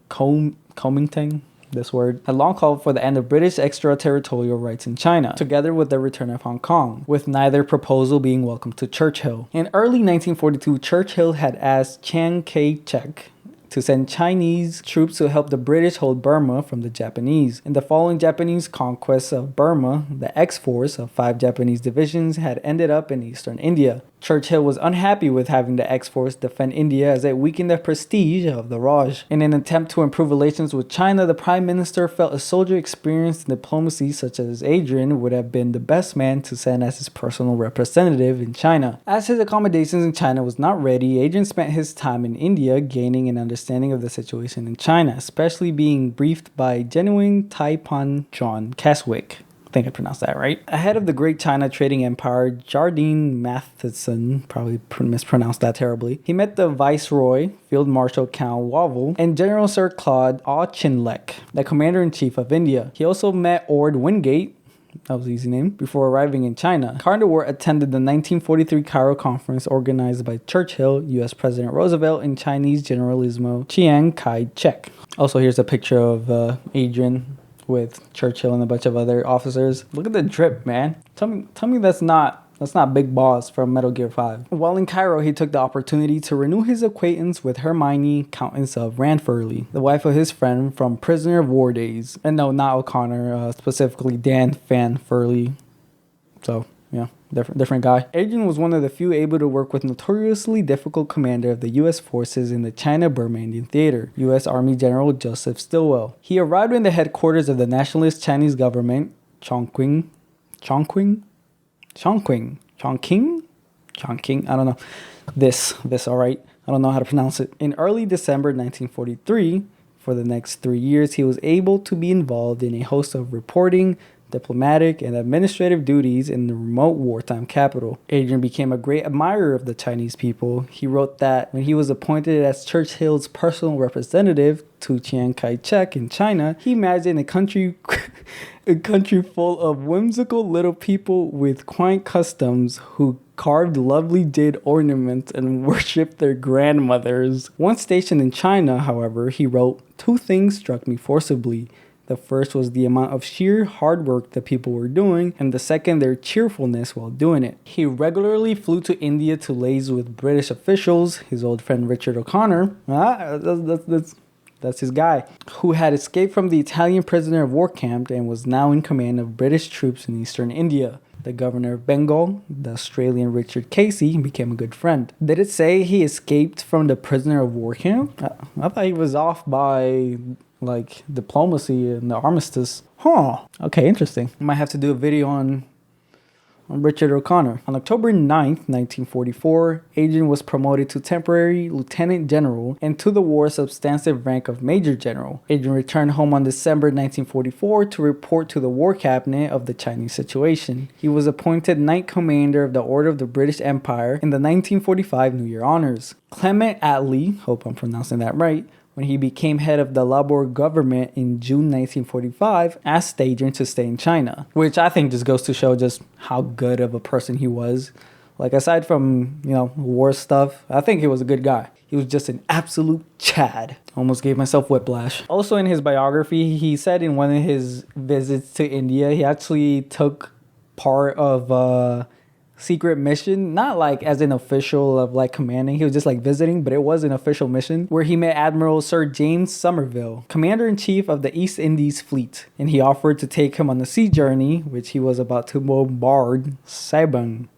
this word, had long called for the end of British extraterritorial rights in China, together with the return of Hong Kong, with neither proposal being welcomed to Churchill. In early 1942, Churchill had asked Chiang Kai-shek to send Chinese troops to help the British hold Burma from the Japanese. In the following Japanese conquests of Burma, the X-Force of 5 Japanese divisions had ended up in eastern India. Churchill was unhappy with having the X-Force defend India as it weakened the prestige of the Raj. In an attempt to improve relations with China, the Prime Minister felt a soldier experienced in diplomacy such as Adrian would have been the best man to send as his personal representative in China. As his accommodations in China was not ready, Adrian spent his time in India gaining an understanding of the situation in China, especially being briefed by genuine Taipan John Keswick. I think I pronounced that right. Ahead of the great China trading empire, Jardine Matheson, probably mispronounced that terribly. He met the Viceroy, Field Marshal Count Wavell, and General Sir Claude Auchinleck, the Commander-in-Chief of India. He also met Ord Wingate, that was an easy name, before arriving in China. Carton de Wiart attended the 1943 Cairo Conference organized by Churchill, U.S. President Roosevelt, and Chinese Generalissimo Chiang Kai-shek. Also, here's a picture of Adrian with Churchill and a bunch of other officers. Look at the drip, man. Tell me that's not Big Boss from Metal Gear 5. While in Cairo, he took the opportunity to renew his acquaintance with Hermione, Countess of Ranfurly, the wife of his friend from prisoner of war days. And no, not O'Connor, specifically Dan Fanfurly. So, yeah, different guy. Adrian was one of the few able to work with notoriously difficult commander of the U.S. forces in the China-Burma Indian Theater, U.S. Army General Joseph Stilwell. He arrived in the headquarters of the nationalist Chinese government, Chongqing, I don't know. This, all right. I don't know how to pronounce it. In early December 1943, for the next 3 years, he was able to be involved in a host of reporting, diplomatic, and administrative duties in the remote wartime capital. Adrian became a great admirer of the Chinese people. He wrote that when he was appointed as Churchill's personal representative to Chiang Kai-shek in China, he imagined a country full of whimsical little people with quaint customs who carved lovely jade ornaments and worshipped their grandmothers. Once stationed in China, however, he wrote, "Two things struck me forcibly. The first was the amount of sheer hard work that people were doing, and the second, their cheerfulness while doing it. He regularly flew to India to liaise with British officials. His old friend Richard O'Connor, that's his guy, who had escaped from the Italian prisoner of war camp and was now in command of British troops in eastern India. The governor of Bengal, the Australian Richard Casey, became a good friend. Did it say he escaped from the prisoner of war camp? I thought he was off by like diplomacy and the armistice. Okay, interesting. Might have to do a video on Richard O'Connor. On October 9th, 1944, Adrian was promoted to temporary lieutenant general and to the war's substantive rank of major general. Adrian returned home on December 1944 to report to the war cabinet of the Chinese situation. He was appointed Knight Commander of the Order of the British Empire in the 1945 New Year Honors. Clement Attlee, hope I'm pronouncing that right, when he became head of the Labour government in June 1945, asked Adrian to stay in China, which I think just goes to show just how good of a person he was. Like, aside from, war stuff, I think he was a good guy. He was just an absolute Chad. Almost gave myself whiplash. Also in his biography, he said in one of his visits to India, he actually took part of secret mission, not like as an official of like commanding, he was just like visiting, but it was an official mission where he met Admiral Sir James Somerville, commander-in-chief of the East Indies fleet, and he offered to take him on the sea journey, which he was about to bombard Sabang.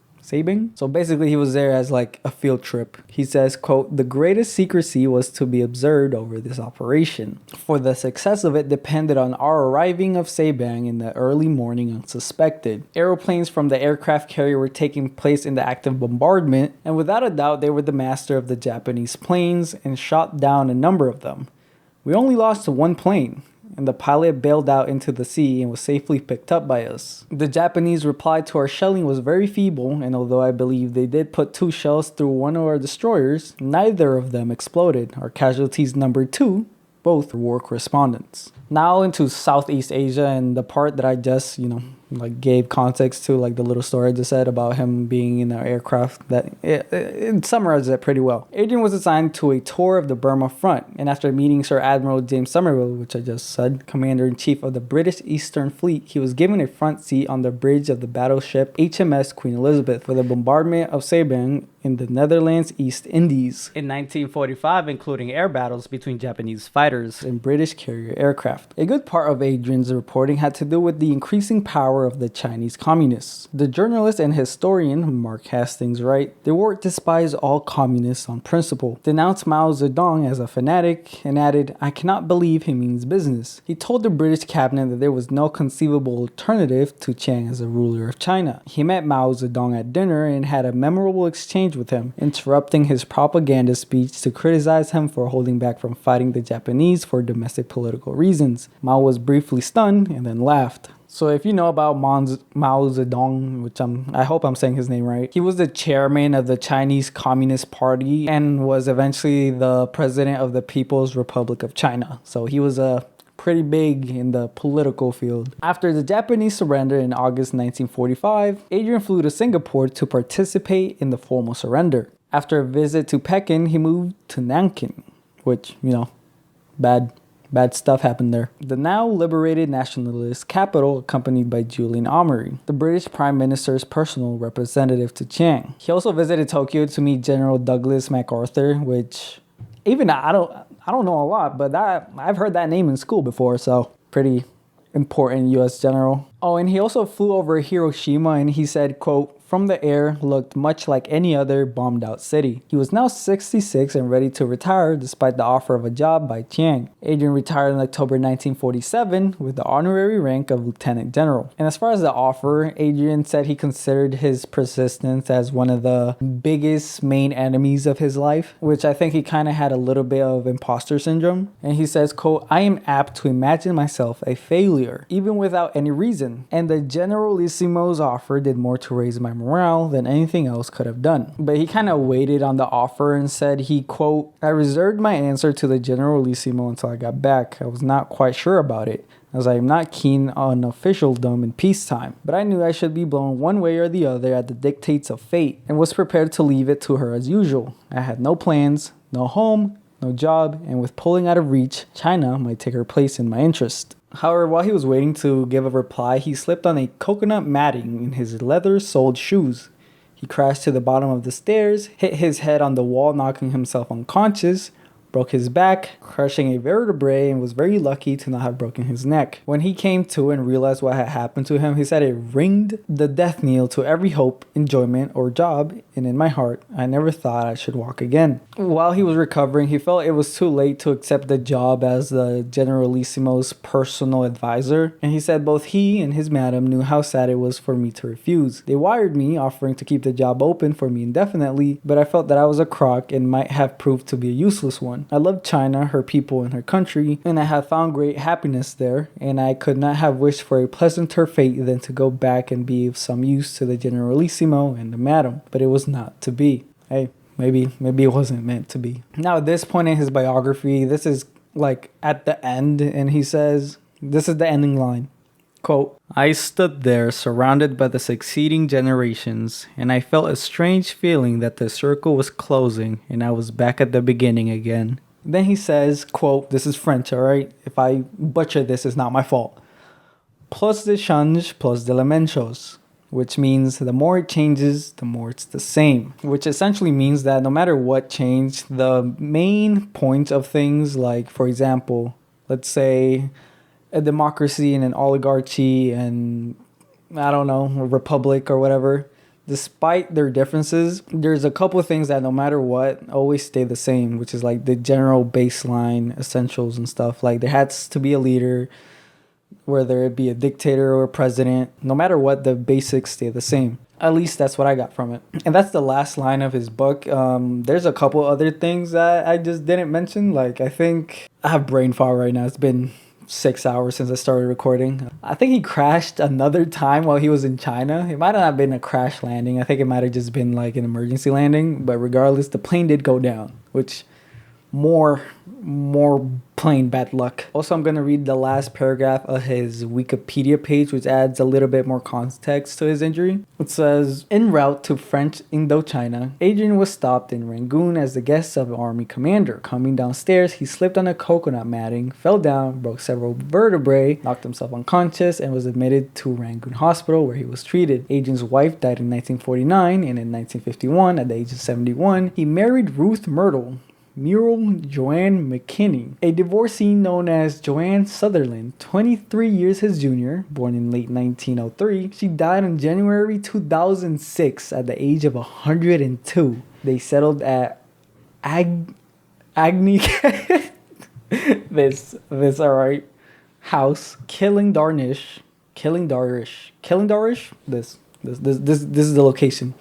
So basically he was there as like a field trip. He says, quote, "The greatest secrecy was to be observed over this operation, for the success of it depended on our arriving of Sabang in the early morning unsuspected. Aeroplanes from the aircraft carrier were taking place in the active bombardment, and without a doubt they were the master of the Japanese planes and shot down a number of them. We only lost one plane, and the pilot bailed out into the sea and was safely picked up by us. The Japanese reply to our shelling was very feeble, and although I believe they did put 2 shells through one of our destroyers, neither of them exploded. Our casualties numbered 2, both war correspondents." Now into Southeast Asia and the part that I just, gave context to, like the little story I just said about him being in an aircraft, that it summarizes it pretty well. Adrian was assigned to a tour of the Burma front, and after meeting Sir Admiral James Somerville, which I just said, Commander-in-Chief of the British Eastern Fleet, he was given a front seat on the bridge of the battleship HMS Queen Elizabeth for the bombardment of Sabang in the Netherlands East Indies in 1945, including air battles between Japanese fighters and British carrier aircraft. A good part of Adrian's reporting had to do with the increasing power of the Chinese communists. The journalist and historian Mark Hastings writes, "De Wiart despised all communists on principle, denounced Mao Zedong as a fanatic, and added, 'I cannot believe he means business.' He told the British cabinet that there was no conceivable alternative to Chiang as a ruler of China. He met Mao Zedong at dinner and had a memorable exchange with him, interrupting his propaganda speech to criticize him for holding back from fighting the Japanese for domestic political reasons. Mao was briefly stunned and then laughed." So if you know about Mao Zedong, which I hope I'm saying his name right, he was the chairman of the Chinese Communist Party and was eventually the president of the People's Republic of China. So he was pretty big in the political field. After the Japanese surrender in August 1945, Adrian flew to Singapore to participate in the formal surrender. After a visit to Peking, he moved to Nanking, which, bad stuff happened there. The now liberated nationalist capital, accompanied by Julian Amery, the British Prime Minister's personal representative to Chiang. He also visited Tokyo to meet General Douglas MacArthur, which even I don't know a lot, but I've heard that name in school before, so pretty important U.S. general. Oh, and he also flew over Hiroshima, and he said, quote, "From the air looked much like any other bombed out city." He was now 66 and ready to retire despite the offer of a job by Chiang. Adrian retired in October 1947 with the honorary rank of lieutenant general. And as far as the offer, Adrian said he considered his persistence as one of the biggest main enemies of his life, which I think he kind of had a little bit of imposter syndrome. And he says, quote, "I am apt to imagine myself a failure, even without any reason. And the Generalissimo's offer did more to raise my morale than anything else could have done." But he kind of waited on the offer and said he, quote, "I reserved my answer to the Generalissimo until I got back. I was not quite sure about it, as I am not keen on officialdom in peacetime. But I knew I should be blown one way or the other at the dictates of fate, and was prepared to leave it to her as usual. I had no plans, no home, no job, and with pulling out of reach, China might take her place in my interest. However, while he was waiting to give a reply, he slipped on a coconut matting in his leather-soled shoes. He crashed to the bottom of the stairs, hit his head on the wall, knocking himself unconscious, broke his back, crushing a vertebrae, and was very lucky to not have broken his neck. When he came to and realized what had happened to him, he said it ringed the death knell to every hope, enjoyment, or job, and in my heart, I never thought I should walk again. While he was recovering, he felt it was too late to accept the job as the Generalissimo's personal advisor, and he said both he and his madam knew how sad it was for me to refuse. They wired me, offering to keep the job open for me indefinitely, but I felt that I was a crock and might have proved to be a useless one. I loved China, her people, and her country, and I had found great happiness there, and I could not have wished for a pleasanter fate than to go back and be of some use to the Generalissimo and the madam, but it was not to be. Hey, maybe it wasn't meant to be. Now, at this point in his biography, this is like at the end, and he says, this is the ending line. Quote, I stood there surrounded by the succeeding generations, and I felt a strange feeling that the circle was closing and I was back at the beginning again. Then he says, quote, this is French, alright? If I butcher this, it's not my fault. Plus de change, plus de la même chose, which means the more it changes, the more it's the same. Which essentially means that no matter what changed, the main point of things, like, for example, let's say a democracy and an oligarchy and, I don't know, a republic or whatever, despite their differences, there's a couple of things that no matter what always stay the same, which is like the general baseline essentials and stuff. Like there has to be a leader, whether it be a dictator or a president. No matter what, the basics stay the same. At least that's what I got from it. And that's the last line of his book. There's a couple other things that I just didn't mention. Like I think I have brain fog right now. It's been 6 hours since I started recording. I think he crashed another time while he was in China. It might not have been a crash landing. I think it might have just been like an emergency landing. But regardless, the plane did go down, which more plain bad luck. Also, I'm going to read the last paragraph of his Wikipedia page, which adds a little bit more context to his injury. It says, en route to French Indochina, Adrian was stopped in Rangoon as the guest of an army commander. Coming downstairs, he slipped on a coconut matting, fell down, broke several vertebrae, knocked himself unconscious, and was admitted to Rangoon Hospital where he was treated. Adrian's wife died in 1949, and in 1951, at the age of 71, he married Ruth Myrtle Joanne McKinney, a divorcee known as Joanne Sutherland, 23 years his junior, born in late 1903. She died in January 2006 at the age of 102. They settled at Agni this alright house, Killingdarish. This is the location.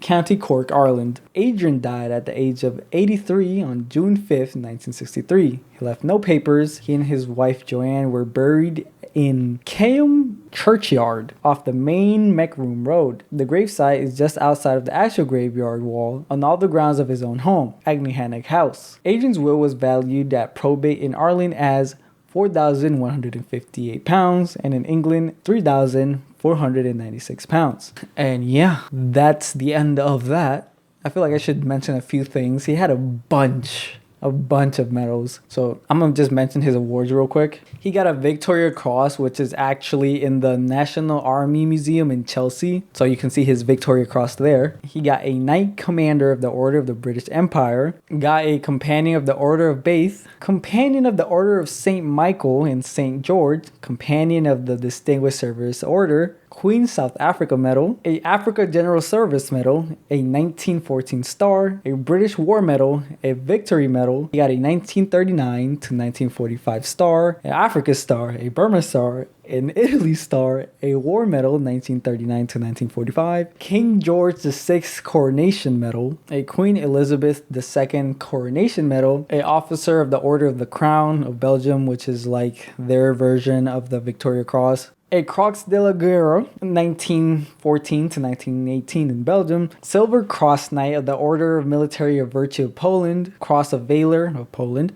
County Cork, Ireland. Adrian died at the age of 83 on June 5th, 1963. He left no papers. He and his wife Joanne were buried in Kayum Churchyard off the main Mechroom Road. The gravesite is just outside of the actual graveyard wall on all the grounds of his own home, Agnihannock House. Adrian's will was valued at probate in Ireland as £4,158 and in England £3,496. And yeah, that's the end of that. I feel like I should mention a few things. He had a bunch of medals. So I'm gonna just mention his awards real quick. He got a Victoria Cross, which is actually in the National Army Museum in Chelsea. So you can see his Victoria Cross there. He got a Knight Commander of the Order of the British Empire. Got a Companion of the Order of Bath. Companion of the Order of St. Michael and St. George. Companion of the Distinguished Service Order. Queen South Africa Medal, a Africa General Service Medal, a 1914 Star, a British War Medal, a Victory Medal. He got a 1939 to 1945 Star, an Africa Star, a Burma Star, an Italy Star, a War Medal 1939 to 1945, King George VI Coronation Medal, a Queen Elizabeth II Coronation Medal, a Officer of the Order of the Crown of Belgium, which is like their version of the Victoria Cross, a Croix de la Guerre, 1914 to 1918 in Belgium, Silver Cross Knight of the Order of Military of Virtue of Poland, Cross of Valor of Poland,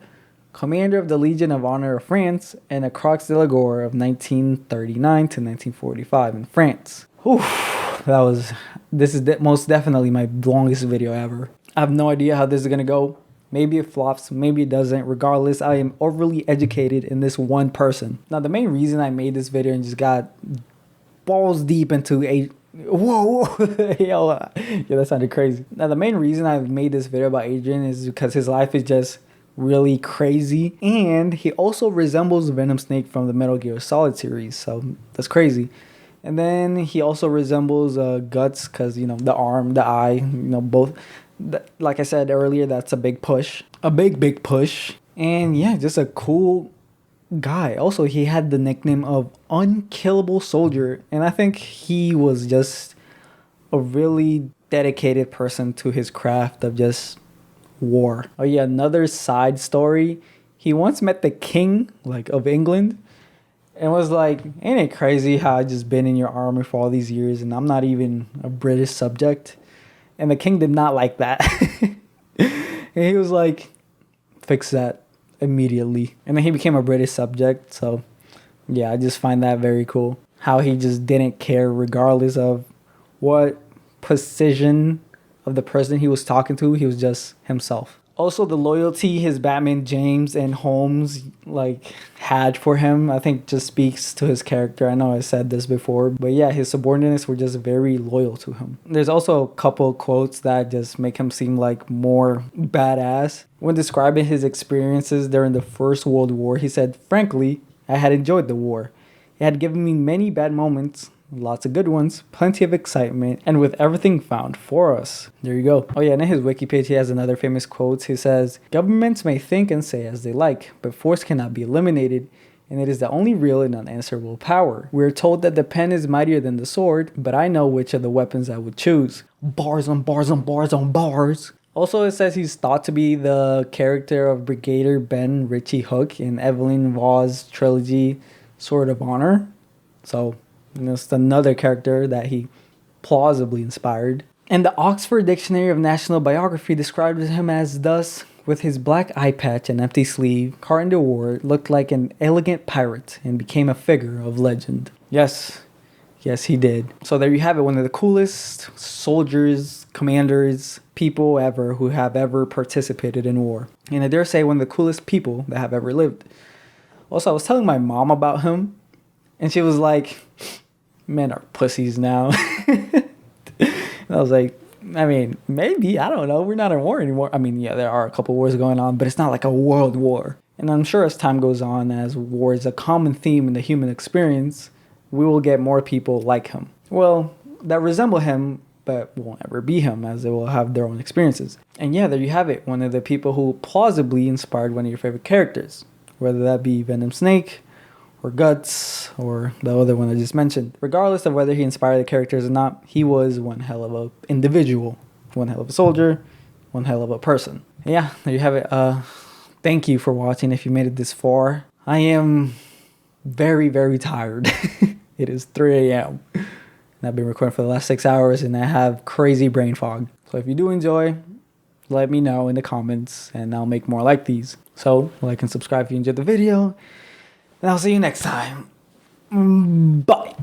Commander of the Legion of Honor of France, and a Croix de la Guerre of 1939 to 1945 in France. Whew, this is most definitely my longest video ever. I have no idea how this is gonna go. Maybe it flops, maybe it doesn't. Regardless, I am overly educated in this one person. Now, the main reason I made this video and just got balls deep into a... Whoa, yo, yeah, that sounded crazy. Now, the main reason I made this video about Adrian is because his life is just really crazy. And he also resembles Venom Snake from the Metal Gear Solid series. So, that's crazy. And then he also resembles Guts because, you know, the arm, the eye, you know, both... Like I said earlier, that's a big push. A big push. And yeah, just a cool guy. Also, he had the nickname of Unkillable Soldier. And I think he was just a really dedicated person to his craft of just war. Oh yeah, another side story. He once met the king, like, of England. And was like, ain't it crazy how I just been in your army for all these years and I'm not even a British subject? And the king did not like that. And he was like, fix that immediately. And then he became a British subject. So, yeah, I just find that very cool. How he just didn't care regardless of what position of the person he was talking to. He was just himself. Also, the loyalty his Batman James and Holmes like had for him, I think just speaks to his character. I know I said this before, but yeah, his subordinates were just very loyal to him. There's also a couple quotes that just make him seem like more badass. When describing his experiences during the First World War, he said, "Frankly, I had enjoyed the war. It had given me many bad moments, lots of good ones, plenty of excitement, and with everything found for us." There you go. Oh yeah, and in his wiki page, he has another famous quote. He says, "Governments may think and say as they like, but force cannot be eliminated, and it is the only real and unanswerable power. We are told that the pen is mightier than the sword, but I know which of the weapons I would choose." Bars on bars on bars on bars. Also, it says he's thought to be the character of Brigadier Ben Ritchie Hook in Evelyn Waugh's trilogy, Sword of Honor. So, and it's another character that he plausibly inspired. And the Oxford Dictionary of National Biography described him as thus: with his black eye patch and empty sleeve, Carton de Wiart looked like an elegant pirate and became a figure of legend. Yes, he did. So there you have it, one of the coolest soldiers, commanders, people ever who have ever participated in war. And I dare say one of the coolest people that have ever lived. Also, I was telling my mom about him, and she was like, "Men are pussies now." And I was like, I mean, maybe, I don't know. We're not in war anymore. I mean, yeah, there are a couple wars going on, but it's not like a world war. And I'm sure as time goes on, as war is a common theme in the human experience, we will get more people like him. Well, that resemble him, but won't ever be him, as they will have their own experiences. And yeah, there you have it. One of the people who plausibly inspired one of your favorite characters, whether that be Venom Snake, or Guts, or the other one I just mentioned. Regardless of whether he inspired the characters or not, he was one hell of a individual, one hell of a soldier, one hell of a person. Yeah, there you have it. Thank you for watching if you made it this far. I am very, very tired. It is 3 a.m. and I've been recording for the last 6 hours and I have crazy brain fog. So if you do enjoy, let me know in the comments and I'll make more like these. So like and subscribe if you enjoyed the video. And I'll see you next time. Bye.